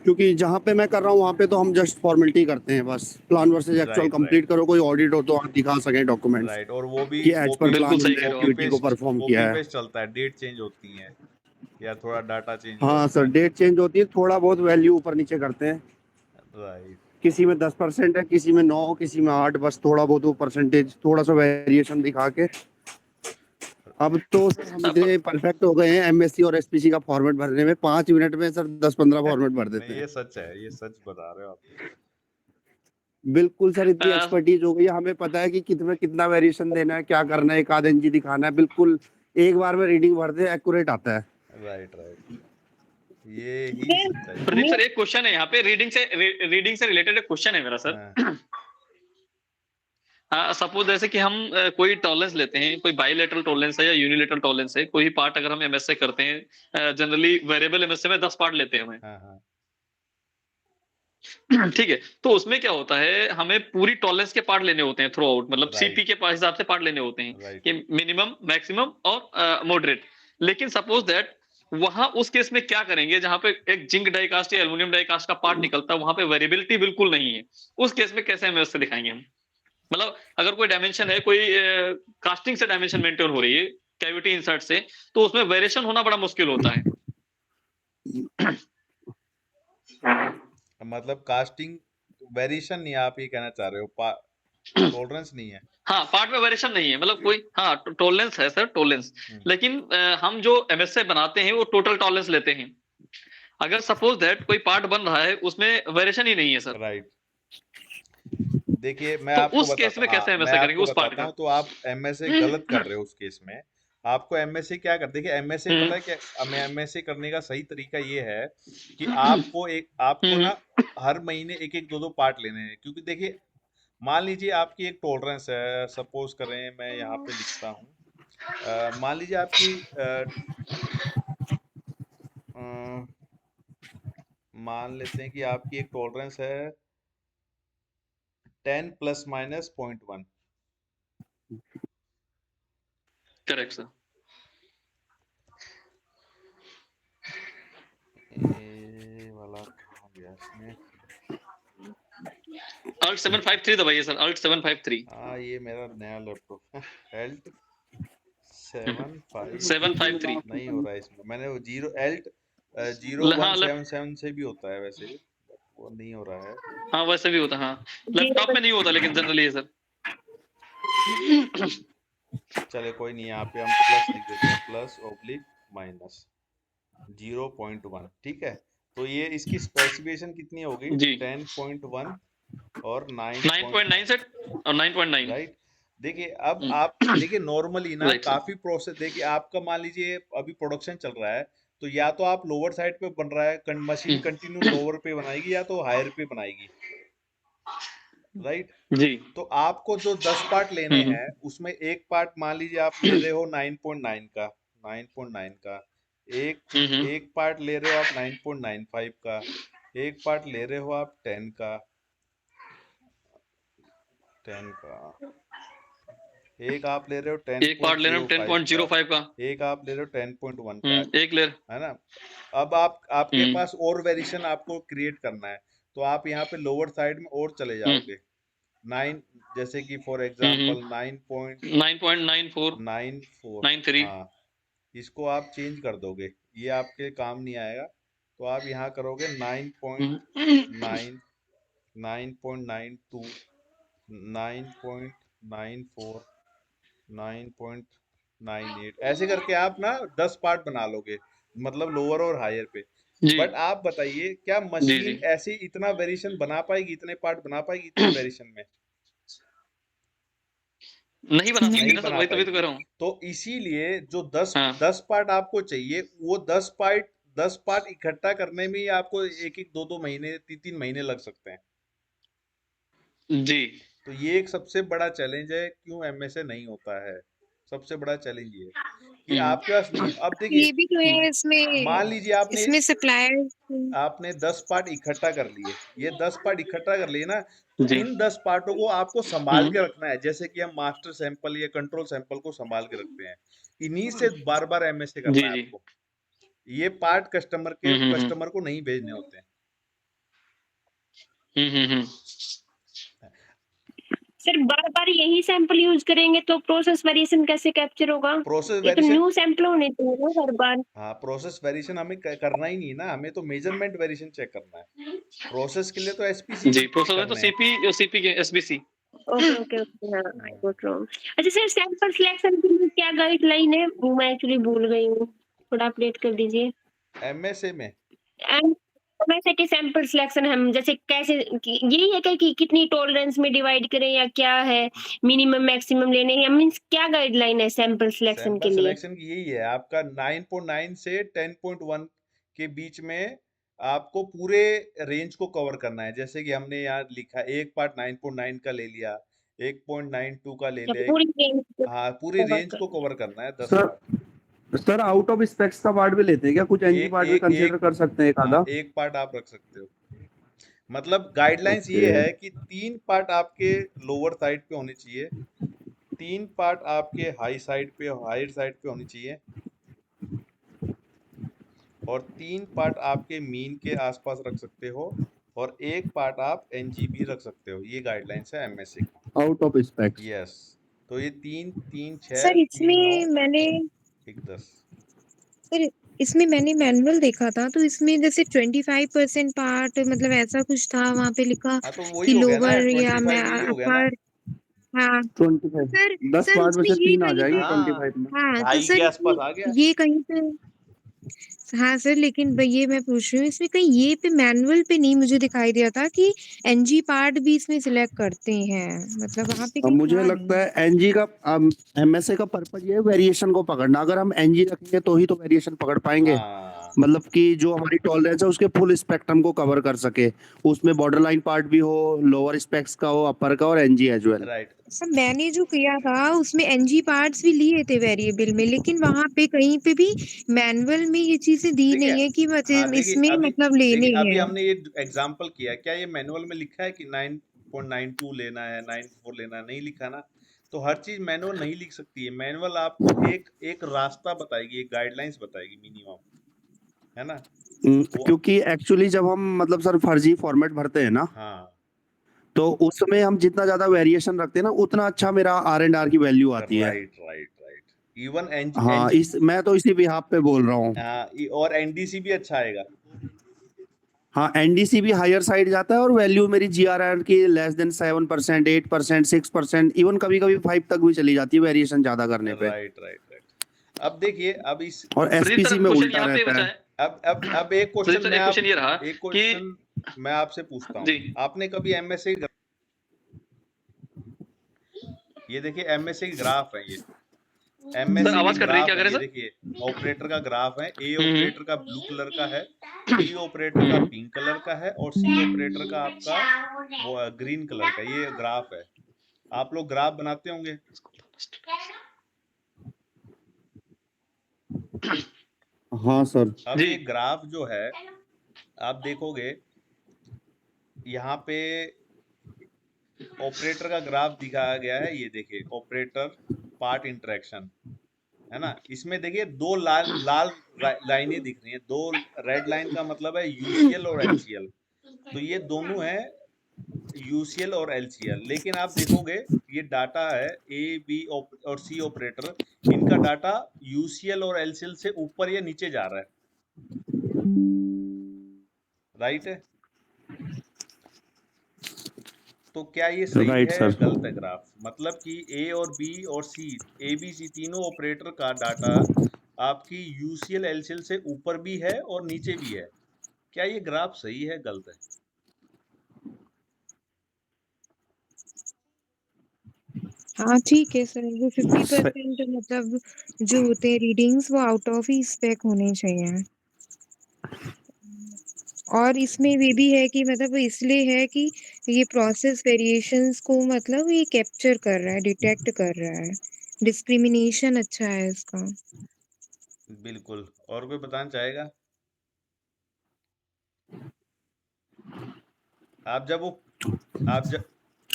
क्योंकि जहाँ पे मैं कर रहा हूँ वहाँ पे तो हम जस्ट फॉर्मेलिटी करते हैं, बस plan versus actual right right complete करो, कोई ऑडिट हो तो आप दिखा सकें डॉक्यूमेंट्स राइट, और वो भी कि एज पर बिल्कुल प्लान सही हमने कह रहे हो आप. एक्टिविटी को परफॉर्म कॉपी किया है। पेस्ट चलता है, डेट चेंज होती है या थोड़ा डाटा चेंज हो हाँ जाता सर, है। डेट चेंज होती है, थोड़ा बहुत वैल्यू ऊपर नीचे करते हैं, राइट। किसी में 10% है, किसी में 9, किसी में 8, बस थोड़ा बहुत वो परसेंटेज थोड़ा सा वेरिएशन दिखा के। अब तो सर हम अब इतने परफेक्ट हो गए हैं एमएससी और एसपीसी का फॉर्मेट भरने में, 5 मिनट में सर 10-15 फॉर्मेट भर देते नहीं, हैं। ये सच है, ये सच बता रहे हो आप। बिल्कुल सर, इतनी अ, एक्सपर्टीज हो गई है, हमें पता है कि कितना कितना वेरिएशन देना है, क्या करना है, एक आध इंची दिखाना है, बिल्कुल एक बार में रीडिंग भर दे, एक्यूरेट आता है। राइट राइट, ये ही सच्चाई है। प्रदीप सर एक क्वेश्चन है यहाँ पे, रीडिंग से रिलेटेड एक क्वेश्चन है मेरा सर. हाँ सपोज जैसे कि हम कोई टॉलरेंस लेते हैं, कोई बाइलेटरल टॉलरेंस है या यूनिलेटरल टॉलरेंस है, कोई पार्ट अगर हम एमएसए करते हैं, जनरली वेरिएबल एमएसए में 10 पार्ट लेते हैं हमें. हाँ हाँ ठीक है, तो उसमें क्या होता है, हमें पूरी टॉलरेंस के पार्ट लेने होते हैं थ्रू आउट, मतलब सीपी राइट के हिसाब से पार्ट लेने होते हैं राइट कि मिनिमम, मैक्सिमम और मॉडरेट. लेकिन सपोज दैट वहां उस केस में क्या करेंगे जहां पे एक जिंक डाइकास्ट या एल्युमिनियम डाइकास्ट का पार्ट निकलता है, वहां पे वेरिएबिलिटी बिल्कुल नहीं है. उस केस में कैसे एमएसए दिखाएंगे हम? मतलब अगर कोई डायमेंशन है, कोई कास्टिंग से डायमेंशन मेंटेन हो रही है कैविटी इंसर्ट से, तो उसमें वेरिएशन होना बड़ा मुश्किल होता है. मतलब कास्टिंग वेरिएशन नहीं, आप ये कहना चाह रहे हो टॉलरेंस नहीं है। हाँ, पार्ट में वेरिएशन नहीं है, मतलब कोई हाँ टॉलरेंस है सर, टॉलरेंस। लेकिन हम जो एमएसए बनाते हैं वो टोटल टॉलरेंस लेते हैं। अगर सपोज दैट कोई पार्ट बन रहा है उसमें वेरिएशन ही नहीं है सर, राइट। देखिए मैं तो आपको उस केस बताता में हूँ, कैसे हाँ मैं एमएसए करेंगे आपको उस पार्ट बताता का? हूँ, तो आप एमएसए गलत कर रहे हो उस केस में। आपको एमएसए क्या कर, देखिए एमएसए पता है क्या, हमें एमएसए करने का सही तरीका ये है कि आपको हम्म, ना हर महीने एक एक दो दो पार्ट लेने हैं। क्योंकि देखिए मान लीजिए आपकी एक टॉलरेंस है, सपोज करें मैं यहाँ पे लिखता हूँ, मान लीजिए आपकी अ, मान लेते हैं कि आपकी एक टॉलरेंस है 10 प्लस माइनस 0.1। Correct sir. ये वाला कहाँ गया इसमें? अल्ट 753 दबाइए सर, अल्ट 753। हाँ ये मेरा नया लैपटॉप है। एल्ट 753 753 नहीं हो रहा है इसमें। मैंने वो जीरो वन हाँ सेवन सेवन से भी होता है वैसे, but वो नहीं हो रहा है। हाँ वैसे भी होता है, हाँ लैपटॉप 0 में नहीं होता लेकिन जनरली है सर। चले कोई नहीं, यहाँ पे हम प्लस लिख देते हैं, प्लस ओब्लिक माइनस 0.1। ठीक है, तो ये इसकी स्पेसिफिकेशन कितनी होगी? जी 10.1 और 9.9 से और 9.9। राइट। देखिए अब आप देखिए नॉर्मली ना राइट सर। काफी प्रोसेस, देखिए आपका मान लीजिए अभी प्रोडक्शन चल रहा है, तो या तो आप लोअर साइड पे बन रहा है, मशीन कंटिन्यू लोअर पे बनाएगी या तो हायर पे बनाएगी, राइट। जी तो आपको जो 10 पार्ट लेने हैं उसमें एक पार्ट मान लीजिए आप ले रहे हो 9.9 का, 9.9 का, एक एक पार्ट ले रहे हो आप 9.95 का, एक पार्ट ले रहे हो आप 10 का, 10 का, एक आप ले रहे हो एक पार्ट ले रहे हो 10.05 का, 10.05 का। एक आप ले रहे हो 10.1 का, एक लेयर। है ना। अब आपके पास और वेरिएशन आपको क्रिएट करना है, तो आप यहाँ पे लोअर साइड में और चले जाओगे 9, जैसे कि फॉर एग्जांपल 9.94 9.94। 93। हाँ, इसको आप चेंज कर दोगे, ये आपके काम नहीं आएगा, तो आप यहाँ करोगे 9.9, 9.92, 9.94, 9.98, ऐसे करके आप ना 10 पार्ट बना लोगे, मतलब लोअर और हायर पे। जी बट आप बताइए क्या जी जी मशीन ऐसे इतना वेरिएशन बना पाएगी, इतने पार्ट बना पाएगी इतने वेरिएशन में? नहीं बना सकती नहीं ना सर, बना वही तभी तो कह पाएगी। रहा हूँ। तो इसीलिए जो 10 हाँ 10 पार्ट आपको चाहिए, वो 10 पार्ट इकट्ठा करने में ही आपको एक एक दो दो महीने 3 महीने लग सकते हैं। जी तो ये एक सबसे बड़ा चैलेंज है क्यों एमएसए नहीं होता है। सबसे बड़ा चैलेंज ये है कि आपके पास नहीं है। अब देखिए ये भी तो है इसमें, मान लीजिए आपने इसमें सप्लायर्स। आपने 10 पार्ट इकट्ठा कर लिए, ये 10 पार्ट इकट्ठा कर लिए ना, तो जी इन 10 पार्टों को आपको संभाल के रखना है, जैसे कि हम मास्टर सैंपल या कंट्रोल सैंपल को संभाल के रखते हैं। इन्हीं से बार बार एमएसए करना जी है जी आपको। ये पार्ट कस्टमर को नहीं भेजने होते हैं। हम्म। सर बार-बार यही सैंपल यूज़ करेंगे तो प्रोसेस वेरिएशन कैसे कैप्चर होगा? प्रोसेस ये तो वेरिएशन, न्यू सैंपल होने चाहिए ना हर बार। हाँ प्रोसेस वेरिएशन हमें करना ही नहीं ना, हमें तो मेजरमेंट वेरिएशन चेक करना है। प्रोसेस के लिए तो एसपीसी जी प्रोसेस में तो करने हैं। सीपी के एसबीसी। ओके, हाँ, आई गॉट रॉन्ग। अच्छा सर सैंपल सिलेक्शन के लिए क्या गाइडलाइन है? वो मैं एक्चुअली भूल गई हूँ, थोड़ा अपडेट कर दीजिए। एमएसए में एंड वैसे कि सैंपल सिलेक्शन हम जैसे कैसे यही है क्या कि कितनी टॉलरेंस में डिवाइड करें या क्या है, मिनिमम मैक्सिमम लेने या मीन्स क्या गाइडलाइन है सैंपल सिलेक्शन सैंपल के लिए? सिलेक्शन की यही है, आपका 9.9 से 10.1 के बीच में आपको पूरे रेंज को कवर करना है। जैसे कि हमने यहाँ लिखा एक पार्ट 9.9 का ले लिया, 1.92 का ले या लिया, पूरी रेंज को हाँ पूरी कवर रेंज कर को कवर करना है 10 sir part. Sir out of specs का पार्ट भी लेते हैं क्या? कुछ एनजी एक पार्ट भी एक कंसीडर एक कर सकते हैं एक हाँ आधा? एक पार्ट आप रख सकते हो। मतलब गाइडलाइंस ओके। ये है कि 3 पार्ट आपके लोअर साइड पे होने चाहिए, 3 पार्ट आपके हाई साइड पे, हायर साइड पे होनी चाहिए, और 3 पार्ट आपके मीन के आसपास रख सकते हो, और एक पार्ट आप एनजीबी रख सकते हो। ये गाइडलाइंस है एमएसए की। Out of specs. यस, तो ये 3 3 6 सर 3 9 इसमें मैंने 1 10। सर इसमें मैंने मैनुअल देखा था, तो इसमें जैसे 25% पार्ट मतलब ऐसा कुछ था वहां पे लिखा हाँ तो वही कि हो गया ना, लोअर या मैं 25 यही हो गया ना। अपर। हाँ 25 सर 10 सर पार्ट में इसमें से ये 3 आ कहीं जाएंगे पे हाँ 25 में। हाँ तो 2.5 सर के आसपास आ इसमें गया। ये कहीं पे हाँ सर लेकिन ये मैं पूछ रही हूँ इसमें कहीं ये पे मैनुअल पे नहीं मुझे दिखाई दिया था कि एनजी पार्ट भी इसमें सिलेक्ट करते हैं, मतलब वहां पे अब कहीं मुझे था लगता नहीं। है एनजी का एमएसए का पर्पज ये है वेरिएशन को पकड़ना। अगर हम एनजी रखेंगे तो ही तो वेरिएशन पकड़ पाएंगे। हाँ मतलब कि जो हमारी टॉलरेंस है उसके फुल स्पेक्ट्रम को कवर कर सके। उसमें बॉर्डर लाइन पार्ट भी हो, लोअर स्पेक्स का हो, अपर का और NG as well. Right. Sir मैंने जो किया था उसमें एनजी पार्ट्स भी लिए थे वेरिएबल में, लेकिन वहां पे कहीं पे भी मैनुअल में ये चीजें दी देखिए नहीं है कि हाँ मतलब देखिए इसमें अभी मतलब लेने देखिए अभी हैं। हमने ये एग्जांपल किया, क्या ये मैनुअल में लिखा है कि 9.92 लेना है, 94 लेना है? नहीं लिखा ना। तो हर चीज मैनुअल नहीं लिख सकती है। मैनुअल आपको एक एक रास्ता बताएगी, एक गाइडलाइंस बताएगी मिनिमम, है ना? वो क्योंकि एक्चुअली जब हम मतलब सर फर्जी फॉर्मेट भरते हैं ना, हाँ तो उसमें हम जितना ज्यादा वेरिएशन रखते हैं ना उतना अच्छा मेरा R&R की वैल्यू आती है। Right right right. Even NG हाँ, एनजी इस मैं तो इसी बिहाफ पे बोल रहा हूँ। और एनडीसी भी अच्छा आएगा। हाँ, एनडीसी भी हायर साइड जाता है और वैल्यू मेरी GRR की लेस देन 7%, 8%, 6%, इवन कभी कभी 5 तक भी चली जाती है वेरिएशन ज्यादा करने पे। Right right right. अब देखिए अब इस और प्रदीप सर एसपीसी में क्वेश्चन उल्टा यहाँ पे रहता बचा है। है। अब एक प्रदीप क्वेश्चन सर एक क्वेश्चन ये रहा एक कि क्वेश्चन मैं आपसे पूछता जी हूँ। आपने कभी एमएससी, ये देखिए एमएससी ग्राफ है, ये सर एमएससी के आवाज कट रही है, ग्राफ क्या है, करें ये सर? देखिए ऑपरेटर का ग्राफ है। ए हम्म। ऑपरेटर का ब्लू कलर का है, बी ऑपरेटर का पिंक कलर का है और सी ऑपरेटर का आपका वो ग्रीन कलर का। ये ग्राफ है। आप लोग ग्राफ बनाते होंगे। हाँ सर। अब जी ये ग्राफ जो है आप देखोगे यहाँ पे ऑपरेटर का ग्राफ दिखाया गया है। ये देखिए ऑपरेटर पार्ट इंटरेक्शन, है ना? इसमें देखिए दो लाल लाल लाइनें दिख रही हैं। दो रेड लाइन का मतलब है यूसीएल और एलसीएल। तो ये दोनों है यूसीएल और एलसीएल। लेकिन आप देखोगे ये डाटा है ए बी और सी ऑपरेटर, इनका डाटा यूसीएल और एलसीएल से ऊपर या नीचे जा रहा है। राइट है? तो क्या ये सही राइट है या सर। गलत है ग्राफ? मतलब कि ए और बी और सी, ए बी सी तीनों ऑपरेटर का डाटा आपकी यूसीएल एलसीएल से ऊपर भी है और नीचे भी है। क्या ये ग्राफ सही है गलत है? हाँ ठीक है सर, वो 50% मतलब जो होते हैं रीडिंग्स वो आउट ऑफ ही स्पेक होने चाहिए। और इसमें ये भी है कि मतलब इसलिए है कि ये प्रोसेस वेरिएशंस को मतलब ये कैप्चर कर रहा है, डिटेक्ट कर रहा है। डिस्क्रिमिनेशन अच्छा है इसका। बिल्कुल। और कोई बताना चाहेगा? आप जब वो आप जब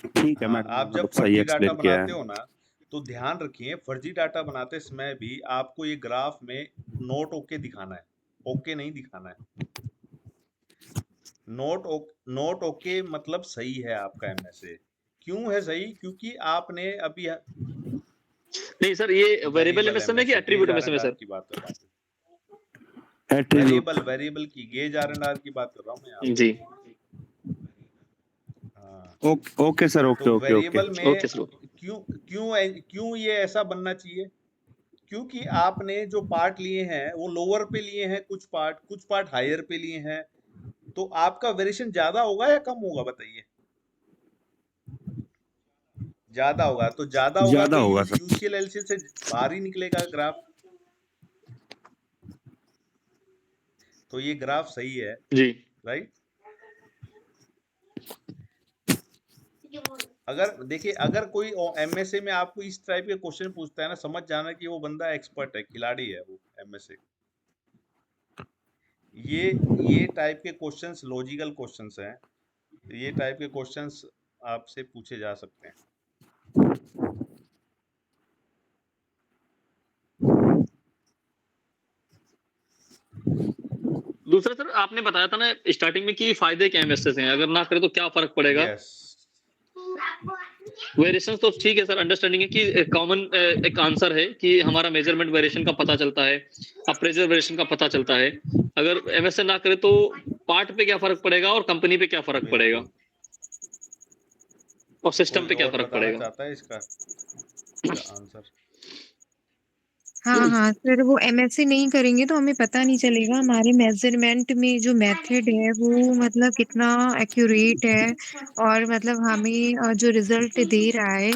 ठीक है, हाँ मैडम ने आप जब मतलब सही फर्जी डाटा एक्सप्लेन किया बनाते है। हो ना, तो ध्यान रखिए फर्जी डाटा बनाते समय भी आपको ये ग्राफ में नोट ओके दिखाना है, ओके नहीं दिखाना है। नोट ओके मतलब सही है आपका एमएसए। क्यों है सही? क्योंकि आपने अभी नहीं सर, ये वेरिएबल वेरिएबल एमएसएम है कि MSA gauge attribute R MSM and है आर सर? की बात कर रहा हूँ। एट्रीब्यूट। वेरिएबल की गेज आर एंड आर की बात कर रहा हूँ मैं यहाँ जी पे। हाँ ओके सर, तो ओके ओके ओके। वेरिएबल में ओके सर। क्यों क्यों क्यों ये ऐसा बनना चाहिए? क्योंकि आपने जो पार्ट लिए हैं वो लोअर पे लिए हैं, कुछ पार्ट हायर पे लिए हैं। तो आपका वेरिएशन ज्यादा होगा या कम होगा बताइए? ज्यादा होगा। तो ज्यादा होगा ज्यादा तो होगा सर। यूसीएल एलसीएल से बाहर ही निकलेगा ग्राफ। तो ये ग्राफ सही है। जी राइट? अगर देखिए अगर कोई एमएसए में आपको इस टाइप के क्वेश्चन पूछता है ना, समझ जाना कि वो बंदा एक्सपर्ट है, खिलाड़ी है वो एमएसए। ये टाइप के क्वेश्चंस लॉजिकल क्वेश्चंस हैं। ये टाइप के क्वेश्चंस आपसे पूछे जा सकते हैं। दूसरा सर, आपने बताया था ना स्टार्टिंग में कि फायदे क्या एमएसए हैं, अगर ना करे तो क्या फर्क पड़ेगा? यस वेरिएशन तो ठीक है सर, अंडरस्टैंडिंग है कि कॉमन एक आंसर है कि हमारा मेजरमेंट वेरिएशन का पता चलता है, अप्रेजल वेरिएशन का पता चलता है। अगर एमएसए ना करे तो पार्ट पे क्या फर्क पड़ेगा और कंपनी पे क्या फर्क पड़ेगा? बिल्कुल। और सिस्टम कोई पे क्या और फर्क बताना पड़ेगा? चाहता है इसका आंसर? हाँ, हाँ, सर वो एमएससी नहीं करेंगे तो हमें पता नहीं चलेगा हमारे मेज़रमेंट में जो मेथड है वो मतलब कितना एक्यूरेट है और मतलब हमें जो रिज़ल्ट दे रहा है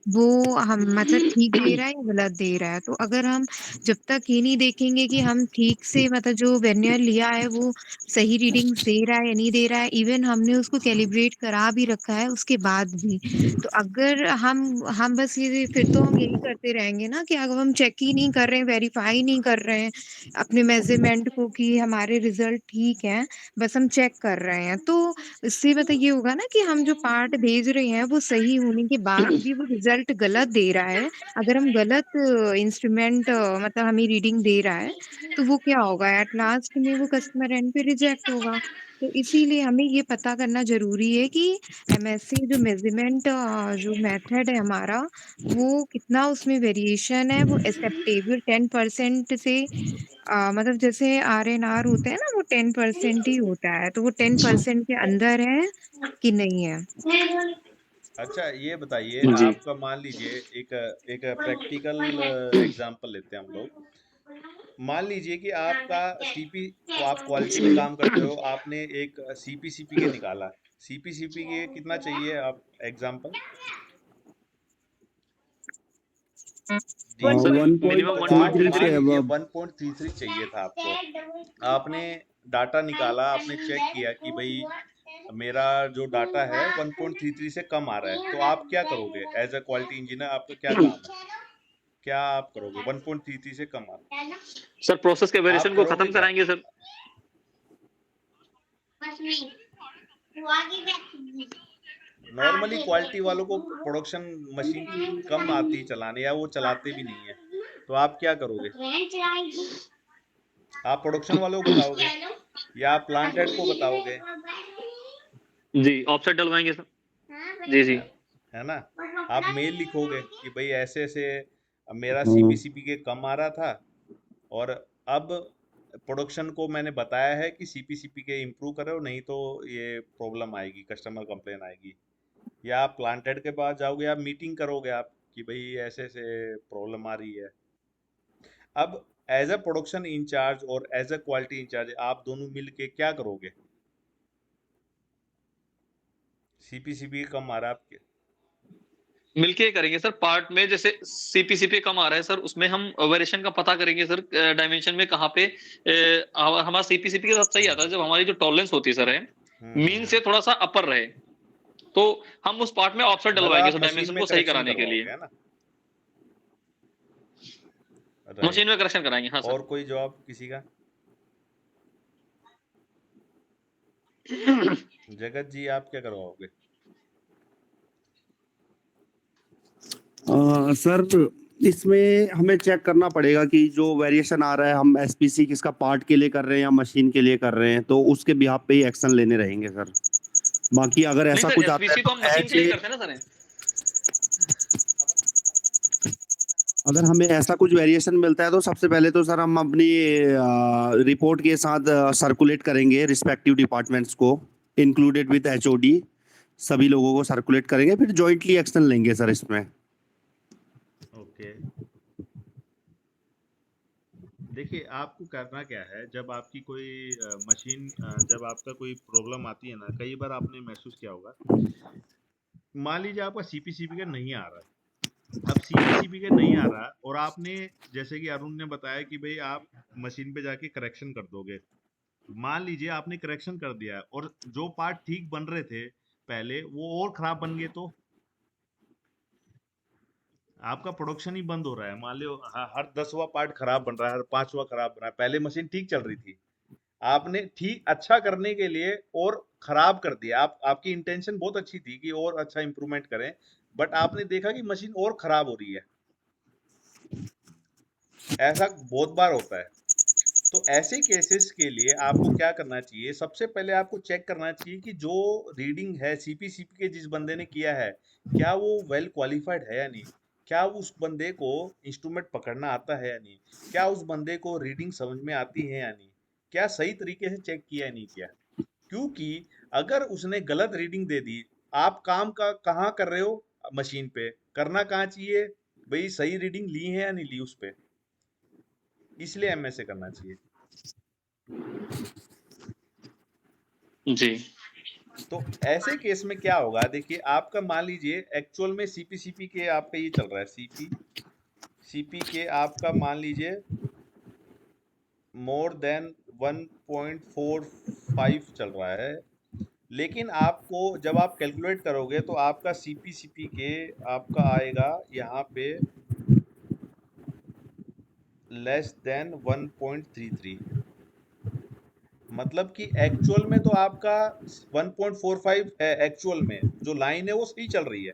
वो हम मतलब ठीक दे रहा है या गलत दे रहा है। तो अगर हम जब तक ये नहीं देखेंगे कि हम ठीक से मतलब जो वर्नियर लिया है वो सही रीडिंग्स दे रहा है या नहीं दे रहा है, इवन हमने उसको कैलिब्रेट करा भी रखा है उसके बाद भी। तो अगर हम बस ये फिर तो हम यही करते रहेंगे ना कि अगर हम चेक ही नहीं कर रहे हैं, वेरीफाई नहीं कर रहे हैं अपने मेज़रमेंट को कि हमारे रिज़ल्ट ठीक हैं, बस हम चेक कर रहे हैं। तो इससे मतलब ये होगा ना कि हम जो पार्ट भेज रहे हैं वो सही होने के बाद भी वो रिज़ल्ट गलत दे रहा है। अगर हम गलत इंस्ट्रूमेंट मतलब हमें रीडिंग दे रहा है, तो वो क्या होगा एट लास्ट में वो कस्टमर एंड पे रिजेक्ट होगा। तो इसीलिए हमें ये पता करना ज़रूरी है कि एमएससी जो मेज़रमेंट जो मेथड है हमारा, वो कितना उसमें वेरिएशन है, वो एक्सेप्टेबल 10% से मतलब जैसे आरएनआर होते हैं ना, वो 10% ही होता है, तो वो 10% के अंदर है कि नहीं है? अच्छा ये बताइए, जी। आपका मान लीजिए एक एक प्रैक्टिकल एग्जांपल लेते हैं हम लोग। मान लीजिए कि आपका सीपी, आप क्वालिटी में काम करते हो, आपने एक सीपी के निकाला। सीपी के कितना चाहिए आप एग्जांपल? जी सर मिनिमम आप 1.33 मान से लीजिए अब 1.33 चाहिए था आपको। आपने डाटा निकाला, आपने चेक किया कि भाई मेरा जो डाटा है 1.33 से कम आ रहा है, तो आप क्या करोगे एज अ क्वालिटी इंजीनियर? आपका क्या काम है? क्या आप करोगे? 1.33 से कम आ रहा है, सर प्रोसेस के आप वेरिएशन को करोगे खत्म क्या? कराएँगे सर। नॉर्मली क्वालिटी वालों को प्रोडक्शन मशीन कम आती चलाने, या वो चलाते भी नहीं है, तो आप क्या करोगे? आप प्रोडक्शन वालों को बताओगे या आप प्लांट हेड को बताओगे? जी, ऑफसेट डलवाएँगे सर। जी, जी। है है ना? आप मेल लिखोगे कि भाई ऐसे ऐसे मेरा हाँ, सीपी के कम आ रहा था, और अब प्रोडक्शन को मैंने बताया है कि सीपी के इम्प्रूव करो, नहीं तो ये प्रॉब्लम आएगी, कस्टमर कंप्लेन आएगी। या आप प्लांटेड के पास जाओगे, आप मीटिंग करोगे आप कि भाई ऐसे ऐसे प्रॉब्लम आ रही है। अब एज अ प्रोडक्शन इंचार्ज और एज अ क्वालिटी इंचार्ज आप दोनों मिल के क्या करोगे? सीपी कम आ रहा है आपके, मिलके करेंगे सर पार्ट में, जैसे सीपी कम आ रहा है सर, उसमें हम वेरिएशन का पता करेंगे सर, डायमेंशन में कहाँ पे हमारा सीपी के साथ सही आता है जब हमारी जो टॉलरेंस होती है सर है मीन से थोड़ा सा अपर रहे, तो हम उस पार्ट में ऑफसेट मतलब डलवाएंगे आप सर मशीन डायमेंशन में को सही करेक्शन कराने के लिए। करवाओगे, है ना? Machine right. में करेक्शन कराएंगे, हाँ और सर। कोई जवाब किसी का? जगत जी आप क्या करवाओगे? सर इसमें हमें चेक करना पड़ेगा कि जो वेरिएशन आ रहा है हम एसपीसी किसका पार्ट के लिए कर रहे हैं या मशीन के लिए कर रहे हैं, तो उसके बिहाफ पे ही एक्शन लेने रहेंगे सर। बाकी अगर नहीं ऐसा सर, कुछ आता है एसपीसी तो तो हम मशीन एज के लिए ए करते हैं ना सर। अगर हमें ऐसा कुछ वेरिएशन मिलता है तो सबसे पहले तो सर हम अपनी रिपोर्ट के साथ सर्कुलेट करेंगे रिस्पेक्टिव डिपार्टमेंट्स को, इंक्लूडेड विद एचओडी। सभी लोगों को सर्कुलेट करेंगे, फिर जॉइंटली एक्शन लेंगे सर इसमें। ओके, देखिए आपको करना क्या है, जब आपकी कोई मशीन, जब आपका कोई प्रॉब्लम आती है ना, कई बार आपने महसूस किया होगा, मान लीजिए आपका सीपी का नहीं आ रहा है। अब सीपी का नहीं आ रहा और आपने, जैसे कि अरुण ने बताया कि भाई आप मशीन पे जाके करेक्शन कर दोगे। मान लीजिए आपने करेक्शन कर दिया और जो पार्ट ठीक बन रहे थे पहले वो और खराब बन गए, तो आपका प्रोडक्शन ही बंद हो रहा है। मान लो हर 10वां पार्ट खराब बन रहा है, हर 5वां खराब बन रहा है। पहले मशीन ठीक चल रही थी, आपने ठीक अच्छा करने के लिए और खराब कर दिया। आपकी इंटेंशन बहुत अच्छी थी कि और अच्छा इंप्रूवमेंट करें, बट आपने देखा कि मशीन और खराब हो रही है। ऐसा बहुत बार होता है। तो ऐसे केसेस के लिए आपको क्या करना चाहिए? सबसे पहले आपको चेक करना चाहिए कि जो रीडिंग है सीपी के जिस बंदे ने किया है, क्या वो वेल क्वालिफाइड है या नहीं? क्या उस बंदे को इंस्ट्रूमेंट पकड़ना आता है या नहीं? क्या उस बंदे को रीडिंग समझ में आती है या नहीं? क्या सही तरीके से चेक किया या नहीं किया? क्योंकि अगर उसने गलत रीडिंग दे दी आप काम का कहाँ कर रहे हो? मशीन पे करना कहाँ चाहिए भाई, सही रीडिंग ली है या नहीं ली उस पे, इसलिए एमएसए करना चाहिए। जी। तो ऐसे केस में क्या होगा, देखिए आपका मान लीजिए एक्चुअल में सीपी के आपका ये चल रहा है, सीपी के आपका मान लीजिए मोर देन 1.45 चल रहा है, लेकिन आपको जब आप कैलकुलेट करोगे तो आपका सीपी के आपका आएगा यहाँ पे लेस देन 1.33, मतलब कि एक्चुअल में तो आपका 1.45 है, एक्चुअल में जो लाइन है वो सही चल रही है,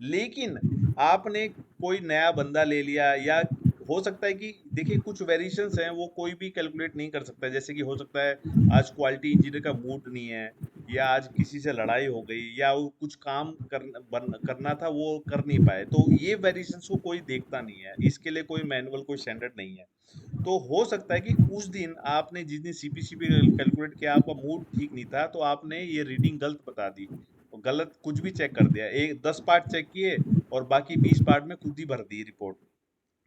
लेकिन आपने कोई नया बंदा ले लिया, या हो सकता है कि देखिए कुछ वेरिएशंस हैं वो कोई भी कैलकुलेट नहीं कर सकता, जैसे कि हो सकता है आज क्वालिटी इंजीनियर का मूड नहीं है, या आज किसी से लड़ाई हो गई, या वो कुछ काम करना था वो कर नहीं पाए, तो ये वेरिएशंस को कोई देखता नहीं है, इसके लिए कोई मैनुअल कोई स्टैंडर्ड नहीं है। तो हो सकता है कि उस दिन आपने जिस दिन सीपी कैलकुलेट किया आपका मूड ठीक नहीं था, तो आपने ये रीडिंग गलत बता दी, और गलत कुछ भी चेक कर दिया, एक 10 पार्ट चेक किए और बाकी 20 पार्ट में खुद ही भर दी रिपोर्ट,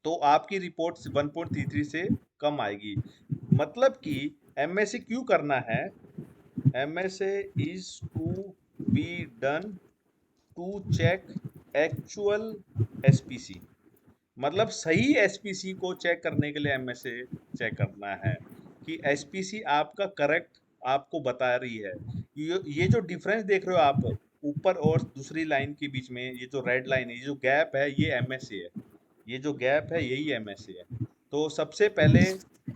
तो आपकी रिपोर्ट 1.33 से कम आएगी। मतलब कि एमएसए क्यों करना है, MSA is to be done to check actual SPC, मतलब सही एसपीसी को चेक करने के लिए एमएसए चेक करना है कि एसपीसी आपका करेक्ट आपको बता रही है। ये जो डिफरेंस देख रहे हो आप ऊपर और दूसरी लाइन के बीच में, ये जो रेड लाइन है, ये जो गैप है, ये एमएसए है, ये जो गैप है यही एमएसए है। तो सबसे पहले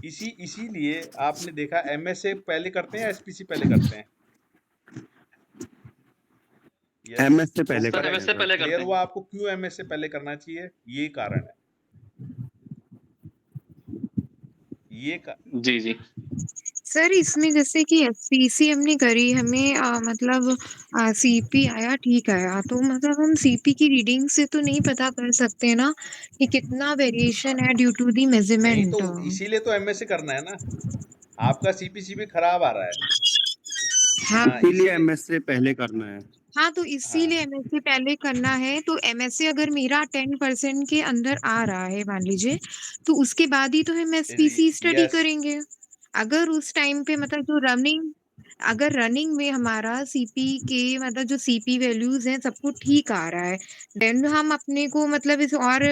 इसीलिए आपने देखा एमएसए पहले करते हैं या एसपीसी पहले करते हैं? यस, एमएस से तो पहले सर करते एमएसए हैं पहले सर। करते क्लियर हुआ हैं। आपको क्यों एमएसए पहले करना चाहिए? ये कारण है, ये का, जी, जी। सर इसमें जैसे कि एसपीसी हमने करी, हमें मतलब सीपी आया, ठीक आया, तो मतलब हम सीपी की रीडिंग से तो नहीं पता कर सकते ना कि कितना वेरिएशन है ड्यू टू दी नहीं तो मेजरमेंट। इसीलिए तो एमएसए करना है ना, आपका सीपी खराब आ रहा है। हाँ, हाँ इसीलिए इसीलिए, एमएस से पहले करना है। हाँ, तो हाँ इसीलिए एमएससी पहले करना है, तो एमएससी अगर मेरा 10% के अंदर आ रहा है मान लीजिए, तो उसके बाद ही तो हम एसपीसी स्टडी यस, करेंगे। अगर उस टाइम पे मतलब जो अगर रनिंग में हमारा सीपी के मतलब जो सीपी वैल्यूज हैं सबको ठीक आ रहा है, देन हम अपने को मतलब इस और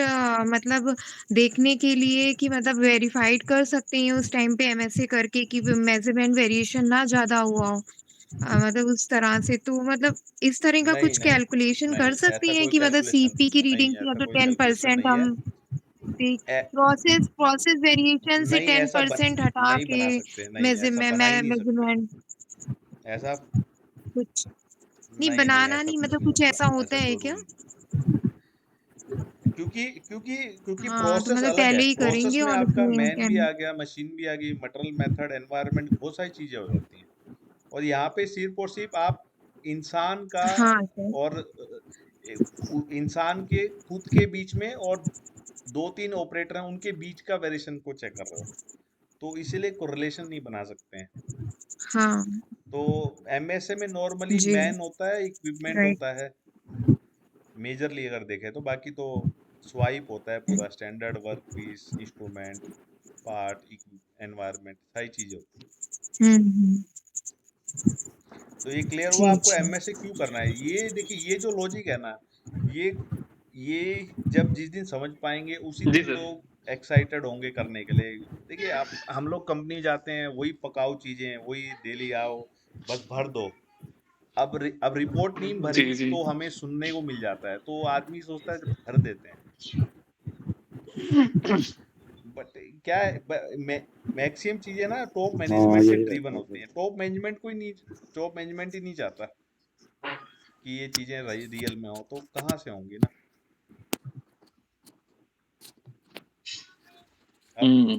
मतलब देखने के लिए कि मतलब वेरीफाइड कर सकते हैं उस टाइम पे एमएसए करके कि मेजरमेंट वेरिएशन ना ज्यादा हुआ हो। मतलब उस तरह से तो मतलब इस तरह का नहीं कुछ नहीं कैलकुलेशन कर नहीं, सकते ऐसा हैं कोई कि मतलब कैलकुलेशन सीपी की नहीं, रीडिंग की ऐसा अगर कोई कैलकुलेशन 10% नहीं है। हम ए, प्रोसेस वेरिएशन से नहीं ऐसा 10% हटा नहीं के बना सकते, नहीं ऐसा बना ही नहीं सकते, मेजरमेंट ऐसा कुछ नहीं नहीं नहीं, बनाना ऐसा नहीं, कुछ मतलब नहीं कुछ ऐसा होता, होता ऐसा है कोई क्या? रूल, क्योंकि क्योंकि क्योंकि हाँ, तो प्रोसेस मतलब अलग है, पहले ही प्रोसेस करेंगे में और आपका उसमें मैन भी आ गया, मशीन भी आ गई, मटेरियल मेथड एनवायरनमेंट बहुत सारी चीजें हो जाती हैं, और यहाँ पे सिर्फ और सिर्फ आप इंसान का हाँ सर। और इंसान के खुद के बीच में और दो तीन ऑपरेटर हैं उनके बीच का वेरिएशन को चेक कर रहे हो, तो इसीलिए कोरिलेशन नहीं बना सकते हैं। हाँ तो एमएसए में नॉर्मली जी, मैन होता है, इक्विपमेंट राइट। होता है मेजरली अगर देखें तो, बाकी तो स्वाइप होता है पूरा, standard work piece, instrument, part, environment, सारी चीजें होती हैं। हम्म। तो ये क्लियर हुआ जी आपको जी एमएसए क्यों करना है? ये देखिए ये जो लॉजिक है ना, ये ये जब जिस दिन समझ पाएंगे उसी जी दिन सर। लोग एक्साइटेड होंगे करने के लिए। देखिए आप हम लोग कंपनी जाते हैं, वही पकाऊ चीजें हैं, वही डेली आओ बस भर दो। अब रिपोर्ट नहीं भरी जी, जी। तो हमें सुनने को मिल जाता है, तो आदमी सोचता है भर देते हैं। बट क्या है, मैक्सिमम चीजें ना टॉप हाँ मैनेजमेंट से यही ड्रिवन रहता है होती सर। हैं, टॉप मैनेजमेंट ही नहीं चाहता कि ये चीजें रियल में हो, तो कहाँ से होंगी ना। अब हुँ।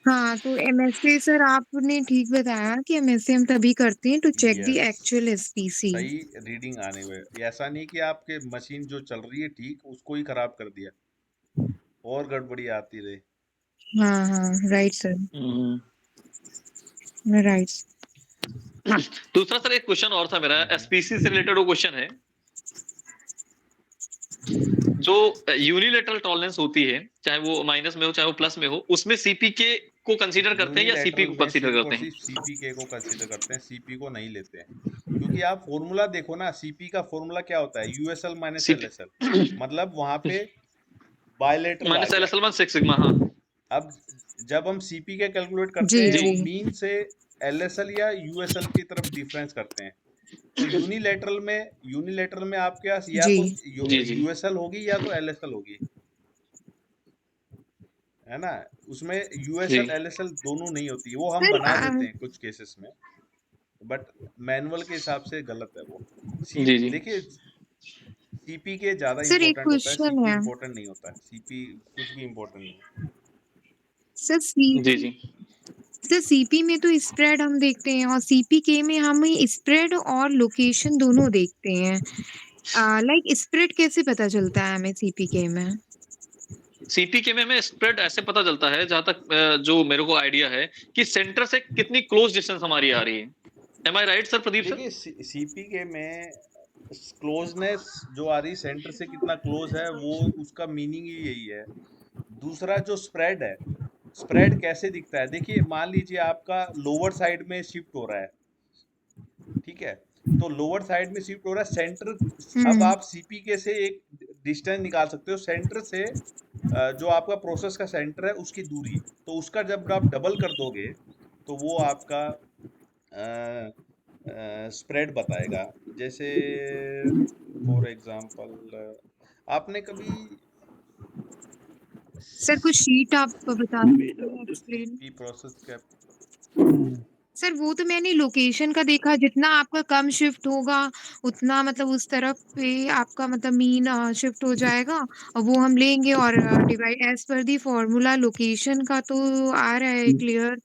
हाँ, तो एमएससी सर आपने ठीक बताया कि एमएससी हम तभी करते हैं to check the yes, actual SPC. सही रीडिंग आने हुए, ऐसा नहीं कि आपके मशीन जो चल रही है ठीक उसको ही खराब कर दिया और गड़बड़ी आती रही। हाँ हाँ, राइट सर, हुँ। राइट। दूसरा सर एक क्वेश्चन और था मेरा, एसपीसी से रिलेटेड वो क्वेश्चन है, जो यूनिलेटरल टॉलरेंस होती है, चाहे वो माइनस में हो चाहे वो प्लस में हो, उसमें सीपीके को कंसीडर करते हैं या सीपी यूनिलैटरल को में कंसीडर सिर्फ और करते हैं? सिर्फ सीपी को कंसीडर करते हैं, सीपी को नहीं लेते हैं, क्योंकि आप फॉर्मूला देखो ना, सीपी का फॉर्मूला क्या होता है, यूएसएल माइनस सीपी एलएसएल, मतलब वहां पे बायलेटरल आ माइनस गया। LSL 1 6 सिग्मा, हाँ अब जब हम सीपी के कैलकुलेट करते जी, हैं, जी। मीन से एलएसएल या यूएसएल की तरफ डिफरेंस करते हैं। तो यूनिलेटरल में आपके पास या जी। तो जी जी यूएसएल होगी या तो एलएसएल होगी, है ना। उसमें जी यूएसएल एलएसएल दोनों नहीं होती है, वो हम सर बना देते हैं कुछ केसेस में, बट मैनुअल के हिसाब से गलत है वो। सी जी जी देखिए, सीपी के ज्यादा सर एक इंपॉर्टेंट होता है, क्वेश्चन सीपी है। इंपॉर्टेंट नहीं होता है, सीपी कुछ भी इंपॉर्टेंट नहीं है। सर जी जी सीपी में तो स्प्रेड हम देखते हैं और सीपीके में हम स्प्रेड और लोकेशन दोनों देखते हैं। लाइक स्प्रेड कैसे पता चलता है हमें सीपीके में? सीपीके में हमें स्प्रेड ऐसे पता चलता है, जहां तक जो मेरे को आइडिया है, कि सेंटर से कितनी क्लोज डिस्टेंस हमारी आ रही है। एम आई राइट सर प्रदीप सर? देखिए, सीपी के में क्लोजनेस जो आ रही सेंटर से कितना क्लोज है, वो उसका मीनिंग ही यही है। दूसरा जो स्प्रेड है, स्प्रेड कैसे दिखता है, देखिए मान लीजिए आपका लोअर साइड में शिफ्ट हो रहा है, ठीक है, तो लोअर साइड में शिफ्ट हो रहा है सेंटर। अब हुँ। आप सीपीके से एक डिस्टेंस निकाल सकते हो सेंटर से, जो आपका प्रोसेस का सेंटर है उसकी दूरी, तो उसका जब आप डबल कर दोगे तो वो आपका स्प्रेड बताएगा। जैसे फॉर एग्जांपल, आपने कभी सर कुछ शीट आप बता सकते हैं एक्सप्लेन? सीपी प्रोसेस का सर वो तो मैंने लोकेशन का देखा, जितना आपका कम शिफ्ट होगा उतना मतलब उस तरफ पे आपका मतलब मीन शिफ्ट हो जाएगा और वो हम लेंगे और divide as per the formula location का तो आ रहा है क्लियर,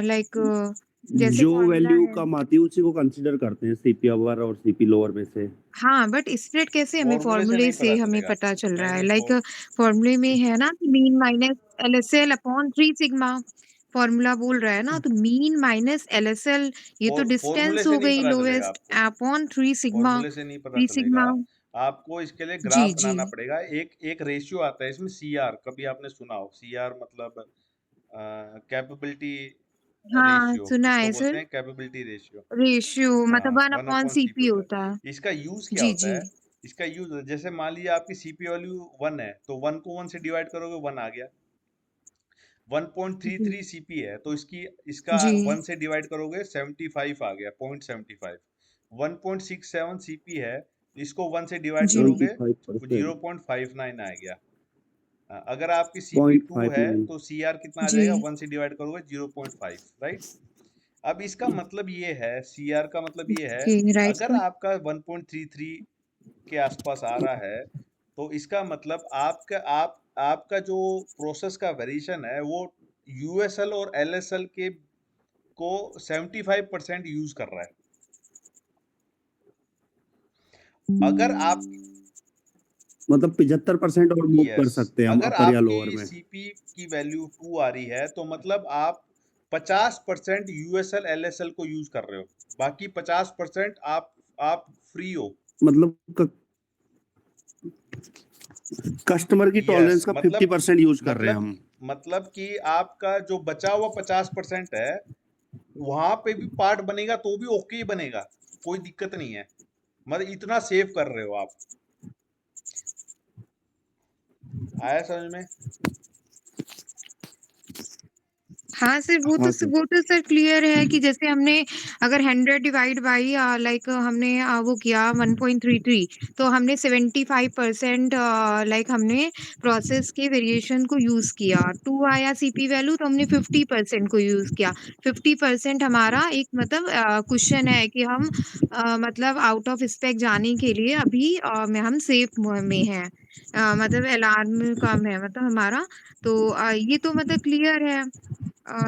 लाइक जैसे जो फॉर्मूला वैल्यू है। कम आती है उसी को कंसीडर करते हैं सीपी अपर और सीपी लोअर में से। हाँ, बट स्प्रेड कैसे हमें फॉर्मूले से फॉर्मूले नहीं पता से हमें चलेगा, पता चल रहा नहीं है? नहीं लाइक फॉर्मूले में है ना mean minus LSL upon 3 sigma, formula बोल रहा है ना, तो मीन माइनस एलएसएल ये तो फॉर्मूले डिस्टेंस से हो नहीं गई पता चलेगा लोवेस्ट आपको, अपॉन 3 सिग्मा, फॉर्मूले से नहीं पता 3 चलेगा। सिग्मा। आपको इसके लिए जी, ग्राफ जी। बनाना पड़ेगा। एक एक रेशियो आता है इसमें, सीआर, कभी आपने सुना हो, सीआर मतलब कैपेबिलिटी हाँ, रेशियो, सुना इसको है बोलते सर। हैं कैपेबिलिटी रेशियो। रेशियो मतलब हाँ, 1 one upon upon CP CP होता होता है। है। इसका यूज क्या जी, होता जी। है, इसका यूज जैसे मान लीजिए आपकी सीपी वैल्यू 1 है, तो 1 को 1 से डिवाइड करोगे 1 आ गया। जी, 1.33 सीपी है, तो इसका जी। 1 से डिवाइड करोगे 75 आ गया, 0.75। 1.67 सीपी है, इसको 1 से डिवाइड जी। करोगे 75%। 0.59 आ गया। अगर आपकी सीपी पॉइंट 2 फाइव है नाइन तो सीआर कितना आ जी। जाएगा, 1 से डिवाइड करोगे 0.5, राइट। अब इसका मतलब ये है, सीआर का मतलब ये है, ओके, राइट अगर सर। आपका 1.33 के आसपास आ रहा है, तो इसका मतलब आपका जो प्रोसेस का वेरिएशन है वो यूएसएल और एलएसएल के को 75% यूज कर रहा है। अगर आप मतलब 75% और मूव कर यस, सकते हैं हम अगर अपर या आपकी लोअर में। सीपी की वैल्यू 2 आ रही है, तो मतलब आप 50% यूएसएल एलएसएल को यूज कर रहे हो, बाकी 50% आप फ्री हो। मतलब कस्टमर की यस, टॉलरेंस का 50% यूज कर रहे हैं मतलब हम। मतलब कि आपका जो बचा हुआ 50% है, वहां पे भी पार्ट बनेगा तो भी ओके ही बनेगा, कोई दिक्कत नहीं है, मतलब इतना सेव कर रहे हो आप। आया समझ में? हाँ सर, हाँ सर। वो तो सर क्लियर है कि जैसे हमने अगर 100 डिवाइड बाई लाइक हमने वो किया 1.33 तो हमने 75% लाइक हमने प्रोसेस के वेरिएशन को यूज़ किया। 2 आया सीपी वैल्यू तो हमने 50% को यूज़ किया। 50% हमारा एक मतलब क्वेश्चन है कि हम मतलब आउट ऑफ स्पेक जाने के लिए अभी में हम सेफ में हैं। मतलब अलार्म कम है मतलब हमारा, तो ये तो मतलब क्लियर है।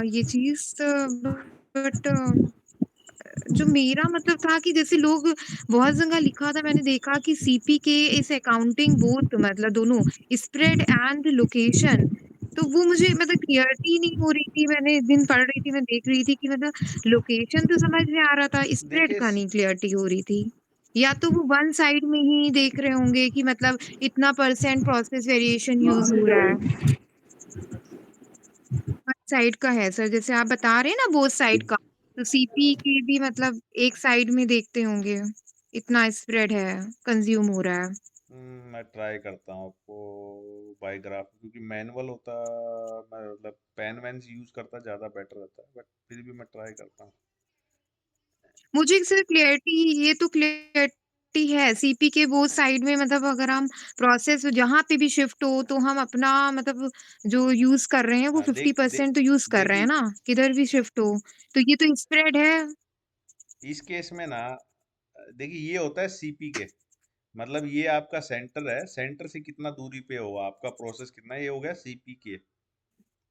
ये चीज़ बट जो मेरा मतलब था कि जैसे लोग बहुत जगह लिखा था मैंने देखा कि सीपी के इस अकाउंटिंग बोथ मतलब दोनों स्प्रेड एंड लोकेशन तो वो मुझे मतलब क्लियरिटी नहीं हो रही थी, मैंने एक दिन पढ़ रही थी, मैं देख रही थी कि मतलब लोकेशन तो समझ में आ रहा था, स्प्रेड देखिए का नहीं क्लियरिटी हो रही थी। या तो वो वन साइड में ही देख रहे होंगे कि मतलब इतना % प्रोसेस वेरिएशन यूज़ हो रहा है। वन साइड का है सर, जैसे आप बता रहे हैं ना बोथ साइड का, तो सीपी के भी मतलब एक साइड में देखते होंगे, इतना स्प्रेड है, कंज़्यूम हो रहा है। मैं ट्राई करता हूँ आपको बाय ग्राफ, क्योंकि मैनुअल होता, मैं मतलब पेन वैन यूज करता ज़्यादा बेटर रहता है, बट फिर भी मैं ट्राई करता हूँ। मुझे सिर्फ क्लैरिटी, ये तो क्लैरिटी है सीपी के बोथ साइड में, मतलब अगर हम प्रोसेस जहाँ पे भी शिफ्ट हो तो हम अपना मतलब जो यूज़ कर रहे हैं वो हाँ, देख दे 50% तो यूज़ कर रहे हैं देखिए ना, किधर भी शिफ्ट हो। तो ये तो स्प्रेड है। इस केस में ना, देखिए ये होता है सीपी के, मतलब ये आपका सेंटर है, सेंटर से कितना दूरी पे हो आपका प्रोसेस कितना है, ये हो गया सीपी के।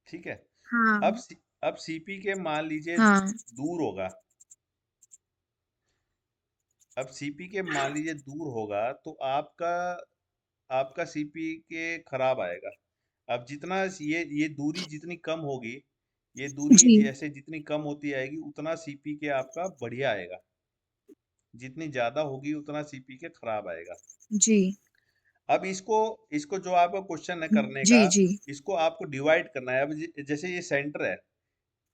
ठीक है। हाँ, अब अब सीपी के मान लीजिए हाँ। दूर होगा, अब सीपी के मान लीजिए दूर होगा तो आपका आपका सीपी के खराब आएगा। अब जितना ये दूरी जितनी कम होगी, ये दूरी जी, जैसे जितनी कम होती आएगी उतना सीपी के आपका बढ़िया आएगा, जितनी ज्यादा होगी उतना सीपी के खराब आएगा। जी। अब इसको इसको जो आपका क्वेश्चन है करने का, जी, जी। इसको आपको डिवाइड करना है। अब जैसे ये सेंटर है,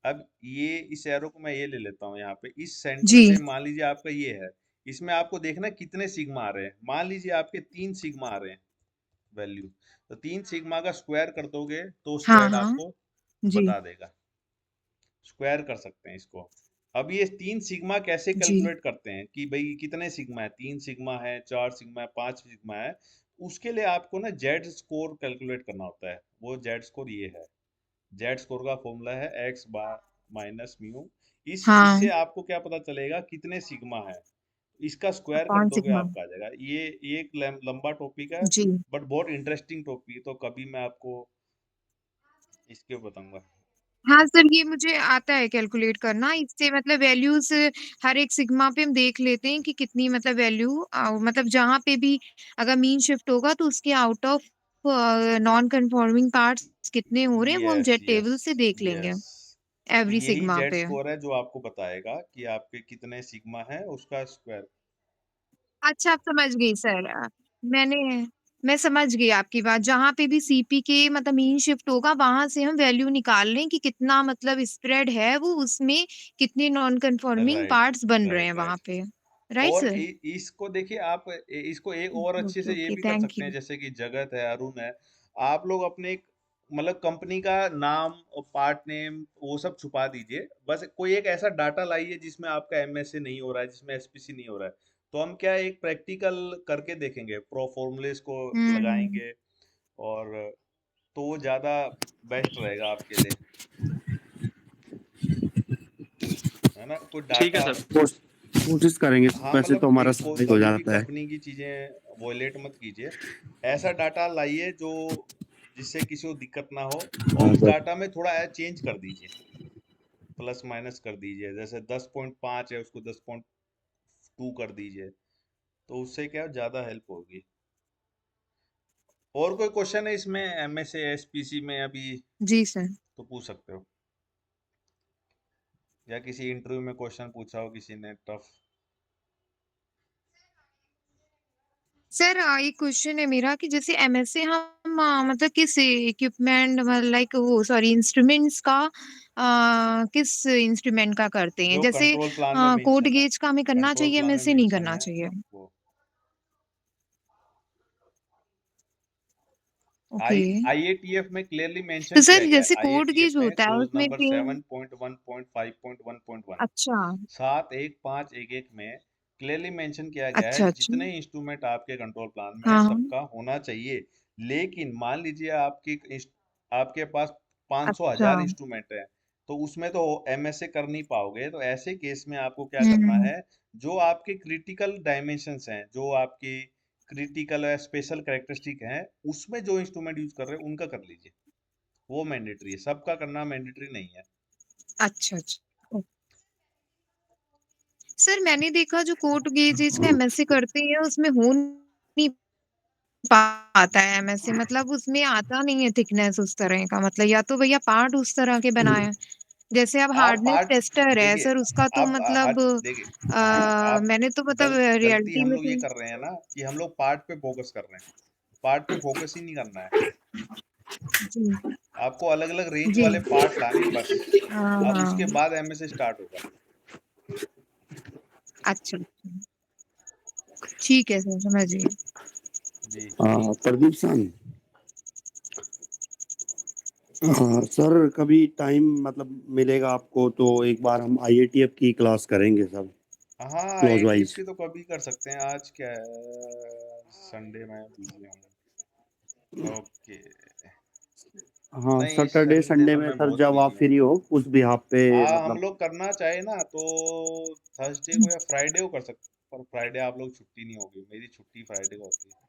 अब ये इस एरो को मैं ये ले लेता हूँ यहाँ पे, इस सेंटर जी। से मान लीजिए आपका ये है, इसमें आपको देखना है कितने सिग्मा आ रहे हैं। मान लीजिए आपके 3 सिग्मा आ रहे हैं वैल्यू, तो 3 सिग्मा का स्क्वायर कर दोगे तो हाँ, स्प्रेड हाँ। आपको जी, बता देगा। स्क्वायर कर सकते हैं इसको। अब ये 3 सिग्मा कैसे जी। कैलकुलेट करते हैं कि भाई कितने सिग्मा है, 3 सिग्मा है, 4 सिग्मा है, 5 सिग्मा है, उसके लिए आपको ना जेड स्कोर कैलकुलेट करना होता है। वो जेड स्कोर ये है, जेड स्कोर का फॉर्मूला है एक्स बार माइनस म्यू। इस हाँ, इससे आपको क्या पता चलेगा कितने सिग्मा है, इसका स्क्वायर कर कौन दोगे सिग्मा? आपका आ जाएगा। ये एक लंबा टॉपिक है, जी। बट बहुत इंटरेस्टिंग टॉपिक है, तो कभी मैं आपको इसके बताऊंगा। हाँ सर, ये मुझे आता है कैलकुलेट करना। इससे मतलब वैल्यूज़ हर एक सिग्मा पे हम देख लेते हैं कि कितनी मतलब वैल्यू मतलब जहाँ पे भी अगर मीन शिफ्ट होगा तो उसके out of non conforming parts कितने हो रहे हैं वो हम यस जेड यस टेबल से देख लेंगे यस, एवरी यही सिग्मा जेड पे। स्कोर है जो आपको बताएगा कि आपके कितने सिग्मा है, उसका स्क्वायर। अच्छा, समझ गई सर। मैंने मैं समझ गई आपकी बात। जहाँ पे भी सीपी के मतलब मीन शिफ्ट होगा वहाँ से हम वैल्यू निकाल लें कि कितना मतलब स्प्रेड है वो उसमें कितने नॉन कन्फॉर्मिंग राइट पार्ट्स बन रहे हैं राइट वहाँ राइट। पे। राइट और सर? इसको देखिए आप, इसको एक और अच्छे ओके, से ये ओके, भी कर थैंक सकते हैं, यू। जैसे कि जगत है, अरुण है, आप लोग अपने एक मतलब कंपनी का नाम और पार्ट नेम वो सब छुपा दीजिए, बस कोई एक ऐसा डाटा लाइए जिसमें आपका एमएसए नहीं हो रहा है, जिसमें एसपीसी नहीं हो रहा है। तो हम क्या एक प्रैक्टिकल करके देखेंगे, प्रो फॉर्मूलेस को हुँ। लगाएंगे, और तो वो ज़्यादा बेस्ट रहेगा आपके लिए, है ना। कोई ठीक है डाटा, सर। कोशिश करेंगे, हाँ वैसे तो मतलब हमारा को समय हो कभी भी जाता है। कंपनी की चीजें वॉयलेट मत कीजिए। ऐसा डाटा लाइए जो जिससे किसी को दिक्कत ना हो, और उस डाटा में थोड़ा चेंज कर दीजिए, प्लस माइनस कर दीजिए, जैसे 10.5 है उसको 10.2 कर दीजिए, तो उससे क्या ज्यादा हेल्प होगी। और कोई क्वेश्चन है इसमें एमएसए एसपीसी में अभी, जी सर। तो पूछ सकते हो, या किसी इंटरव्यू में क्वेश्चन पूछा हो किसी ने टफ। सर एक क्वेश्चन है मेरा कि जैसे एमएसए हम मतलब किस इक्विपमेंट लाइक वो सॉरी इंस्ट्रूमेंट्स का किस इंस्ट्रूमेंट का करते हैं? जो जैसे कंट्रोल प्लान में कोड मेंशन है, गेज का हमें करना कंट्रोल चाहिए, प्लान में एमएसए नहीं मेंशन करना है चाहिए? वो। ओके। आईएटीएफ में क्लियरली तो मेंशन किया सर गया है, जैसे कोड आईएटीएफ गेज में होता है क्लोज उसमें नंबर फिर 7.1.5.1.1 अच्छा, 71511 में क्लियरली मेंशन किया गया है अच्छा, अच्छा। जितने इंस्ट्रूमेंट आपके कंट्रोल प्लान में है हाँ, हाँ। सबका होना चाहिए। लेकिन मान लीजिए आपके पास 500 अच्छा। हजार इंस्ट्रूमेंट है, तो उसमें तो एमएसए कर नहीं पाओगे। तो ऐसे केस में आपको क्या करना हुँ। है, जो आपके क्रिटिकल डायमेंशंस हैं, जो आपकी क्रिटिकल है, स्पेशल कैरेक्टरिस्टिक हैं, उसमें जो इंस्ट्रूमेंट यूज कर रहे हैं उनका कर लीजिए। वो मैंडेटरी है, सबका करना मैंडेटरी नहीं है। अच्छा, अच्छा। सर मैंने देखा जो कोड गेजेस का एमएससी करते हैं उसमें हो नहीं पाता है एमएससी, मतलब उसमें आता नहीं है थिकनेस उस तरह का, मतलब या तो भैया पार्ट उस तरह के बनाए। जैसे अब आप हार्डनेस पार्ट टेस्टर है देखिए सर, उसका तो आप मतलब हर देखिए आप मैंने तो मतलब गलती रियलिटी हम में लोग ये तो कर रहे हैं ना कि हम लोग पार्ट पे फोकस कर रहे हैं। पार्ट पे फोकस ही नहीं करना है। जी, आपको अलग अलग रेंज जी। वाले पार्ट लाने हैं बस। हाँ, अब उसके हाँ। बाद एमएसए स्टार्ट होगा। अच्छा, ठीक है सर, समझ गई। जी प्रदीप सर, हाँ सर, कभी टाइम मतलब मिलेगा आपको तो एक बार हम आईएटीएफ की क्लास करेंगे सर, हाँ, क्लोज एटीएफ वाइज। की तो कभी कर सकते हैं। आज क्या है, संडे में बिजी हूँ। ओके। हाँ, नहीं, सैटरडे संडे संडे तो में मैं सर बहुत जब आप बिजी हूँ। फ्री हो उस बिहाफ पे हाँ, हम मतलब। लोग करना चाहे ना तो थर्सडे को या फ्राइडे को कर सकते हैं, पर फ्राइडे आप लोग छुट्टी नहीं होगी। मेरी छुट्टी फ्राइडे को होती है।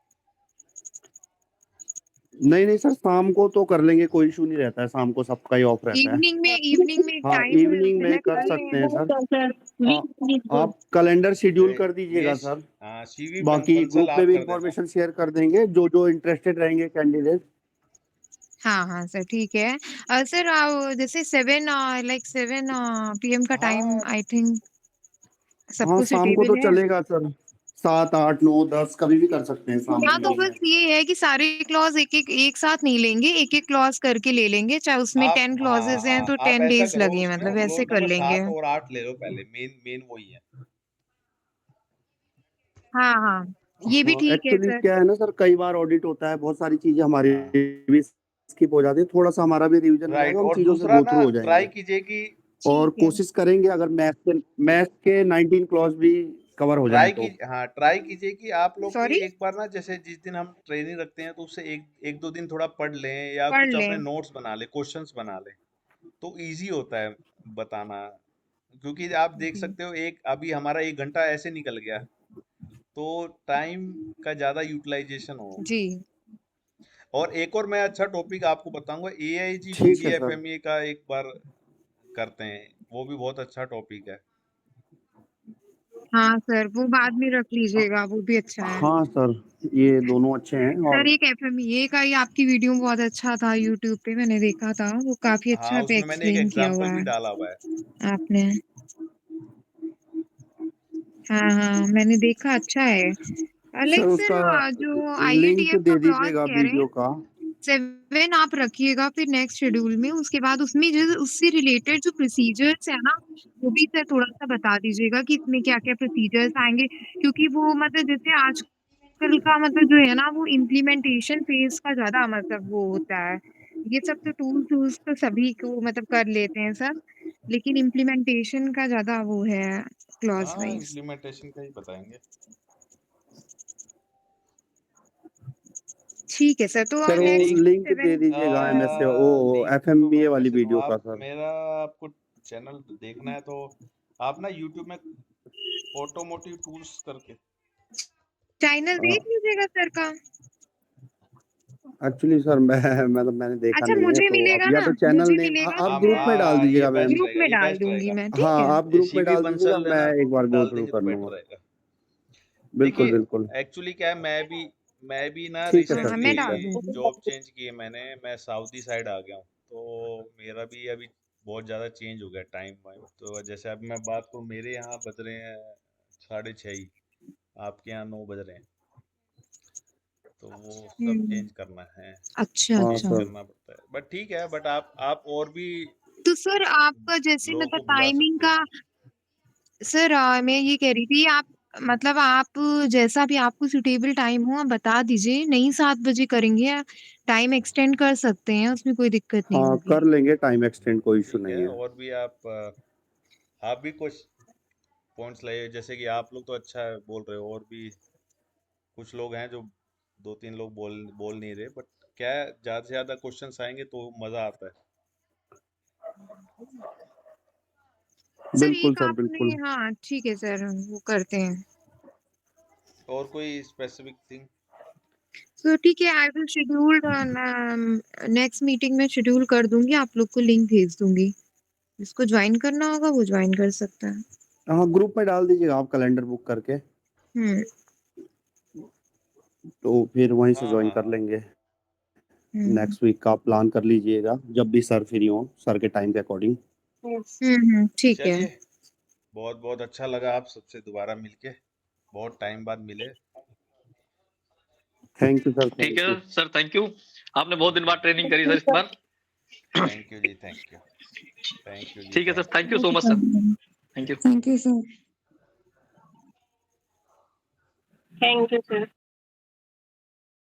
नहीं नहीं सर, शाम को तो कर लेंगे, कोई इशू नहीं रहता है, शाम को सबका ही ऑफ रहता है। इवनिंग में हाँ, टाइम इवनिंग में सेलेक्ट कर कर सकते हैं लें। सर। आप कैलेंडर शेड्यूल कर मैं दीजिएगा सर। हाँ, सीवी बाकी बंसल ग्रुप में आप भी कर देना। इंफॉर्मेशन शेयर कर देंगे, जो जो इंटरेस्टेड रहेंगे कैंडिडेट। हाँ, हाँ सर, ठीक है। सर जैसे 7 लाइक 7 पीएम का टाइम हाँ, आई थिंक हाँ, सबको शाम को तो सूटेबल है। चलेगा सर, 7 8 9 10 कभी भी कर सकते हैं शाम हाँ, के तो टाइम में। बस ये है कि सारे क्लॉज़ एक साथ नहीं लेंगे, एक-एक क्लॉज़ करके ले लेंगे, चाहे उसमें आप 10 हाँ हाँ क्लॉज़ेज़ हैं हाँ, तो आप 10 ऐसा डेज़ करो, लगे, उसमें मतलब ऐसे क्लोज कर नंबर लेंगे। 7 और 8 ले लो पहले। मेन मेन वही है। हाँ, हाँ, ये भी हाँ, ठीक है एक्चुअली सर। क्या है ना सर, कई बार ऑडिट होता है, बहुत सारी चीजें हमारी हाँ, भी स्किप हो जाती है, थोड़ा सा हमारा भी रिवीजन हो राइट। जाएगा, हम और चीजों से दूसरा गो ना थ्रू हो ट्राई जाएंगे। कीजिए कि और ठीक है। कोशिश करेंगे अगर मैथ्स के 19 क्लॉज भी कवर हो जाए तो। ट्राई कीजिए कि आप लोग भी सॉरी? एक बार ना, जैसे जिस दिन हम ट्रेनिंग रखते हैं तो उससे एक एक दो दिन थोड़ा पढ़ लें या पढ़ कुछ अपने लें। नोट्स बना लें, क्वेश्चंस बना लें, तो इजी होता है बताना। क्योंकि आप देख जी, सकते हो, एक अभी हमारा 1 घंटा ऐसे निकल गया, तो टाइम का ज्यादा यूटिलाइजेशन हो। जी। और एक और मैं अच्छा टॉपिक आपको बताऊंगा, एआईजी ठीक है सर। बीजीएफएमई का एक बार करते हैं। वो भी बहुत अच्छा टॉपिक है। हाँ सर, वो बाद में रख लीजिएगा, वो भी अच्छा है। हाँ सर, ये दोनों अच्छे हैं। सर और एक एफएमईए का ही आपकी वीडियो बहुत अच्छा था, यूट्यूब पे मैंने देखा था, वो काफ़ी हाँ, अच्छा पे उसमें मैंने एक एक्सप्लेन किया एग्जाम्पल हुआ भी है डाला हुआ है। आपने। हाँ, हाँ, मैंने देखा, अच्छा है। सर लाइक सर उसका जो लिंक आईएटीएफ का दे क्लास दीजिएगा कह रहे हैं, वीडियो का। 7 आप रखिएगा फिर नेक्स्ट शेड्यूल में, उसके बाद उसमें जो उससे रिलेटेड जो प्रोसीजर्स है ना, वो भी सर थोड़ा-सा बता दीजिएगा कि इसमें क्या-क्या प्रोसीजर्स आएँगे। क्योंकि वो मतलब जैसे आजकल का मतलब जो है ना, वो इम्प्लीमेंटेशन फेज़ का ज़्यादा मतलब वो होता है। ये सब तो टूल्स-वूल्स तो सभी को मतलब कर लेते हैं सब, लेकिन इम्प्लीमेंटेशन का ज़्यादा वो है क्लॉज़ हाँ, वाइज़। इम्प्लीमेंटेशन का ही बताएंगे। ठीक है सर, तो सर वो नेक्स्ट ठीक। लिंक दे 7 दीजिएगा एमएसए वो लिंक तो एफएमबीए मैं वाली कैसे दूं? वीडियो का आप सर। मेरा आपको चैनल देखना है तो आप ना यूट्यूब में ऑटोमोटिव टूल्स करके। चैनल देख लीजिएगा सर का। एक्चुअली सर मैंने देखा अच्छा नहीं है, मुझे तो मिलेगा अब या ना, तो चैनल मुझे नेम, हाँ मिलेगा आप तो हम ग्रुप मैं में डाल ये दीजिएगा मैम। बेस्ट ग्रुप रहेगा, में ये डाल बेस्ट दूँगी रहेगा। मैं, ठीक हाँ, है? आप ग्रुप में सीवी डाल दीजिएगा, बंसल है मैं ना, एक बार गो डाल थ्रू देंगे कर तो बेटर लूंगा। रहेगा। बिल्कुल देखिए, बिल्कुल। एक्चुअली क्या है, मैं भी ना ठीक है हाँ, सर, हाँ, मैं ठीक रिसेंटली है। डाल दूँगी। जॉब चेंज की है मैंने। मैं साउथी साइड आ गया हूँ, तो मेरा भी अभी बहुत ज़्यादा चेंज हो गया टाइम वाइम। तो जैसे अब मैं बात करूँ, मेरे यहाँ बज रहे हैं 6:30 ही, आपके यहाँ 9 बज रहे हैं, तो वो सब हुँ, चेंज करना है, अच्छा, हाँ चेंज अच्छा। सर। करना पड़ता है। बट ठीक है, बट आप और भी तो सर आपका जैसे लोगों मतलब को बुला टाइमिंग सकते हो। का सर मैं ये कह रही थी आप मतलब आप जैसा भी आपको सूटेबल टाइम हो आप बता दीजिए, नहीं 7 बजे करेंगे टाइम एक्सटेंड कर सकते हैं, उसमें कोई दिक्कत नहीं हाँ, होगी। कर लेंगे टाइम एक्सटेंड, कोई इशू ठीक नहीं है, है। और भी आप भी कुछ पॉइंट्स लाइए। जैसे कि आप लोग तो अच्छा बोल रहे हो, और भी कुछ लोग हैं जो 2-3 लोग बोल बोल नहीं रहे, बट क्या है, ज़्यादा से ज़्यादा क्वेश्चंस आएंगे तो मज़ा आता है। सर बिल्कुल एक सर, आपने बिल्कुल। हाँ, ठीक है सर, वो करते हैं। और कोई स्पेसिफिक थिंग? तो ठीक है I will schedule next meeting में शेड्यूल कर दूँगी, आप लोग को लिंक भेज दूँगी। जिसको जॉइन करना होगा वो जॉइन कर सकता है। हाँ, ग्रुप में डाल दीजिएगा आप कैलेंडर बुक करके। हुँ, तो फिर वहीं से हाँ ज्वाइन हाँ कर हाँ लेंगे। हम्म नेक्स्ट वीक का प्लान कर लीजिएगा जब भी सर फ्री हो, सर के टाइम के अकॉर्डिंग। ठीक है। चलिए, बहुत बहुत अच्छा लगा आप सबसे दोबारा मिलके, बहुत टाइम बाद मिले। थैंक यू सर, ठीक थैंक है यू। Sir, thank you. आपने बहुत दिन बाद ट्रेनिंग करी सर इस बार। थैंक यू जी, थैंक यू। थैंक यू जी, ठीक है sir, thank you. Thank you so much sir. Thank you. Thank you sir. Thank you sir.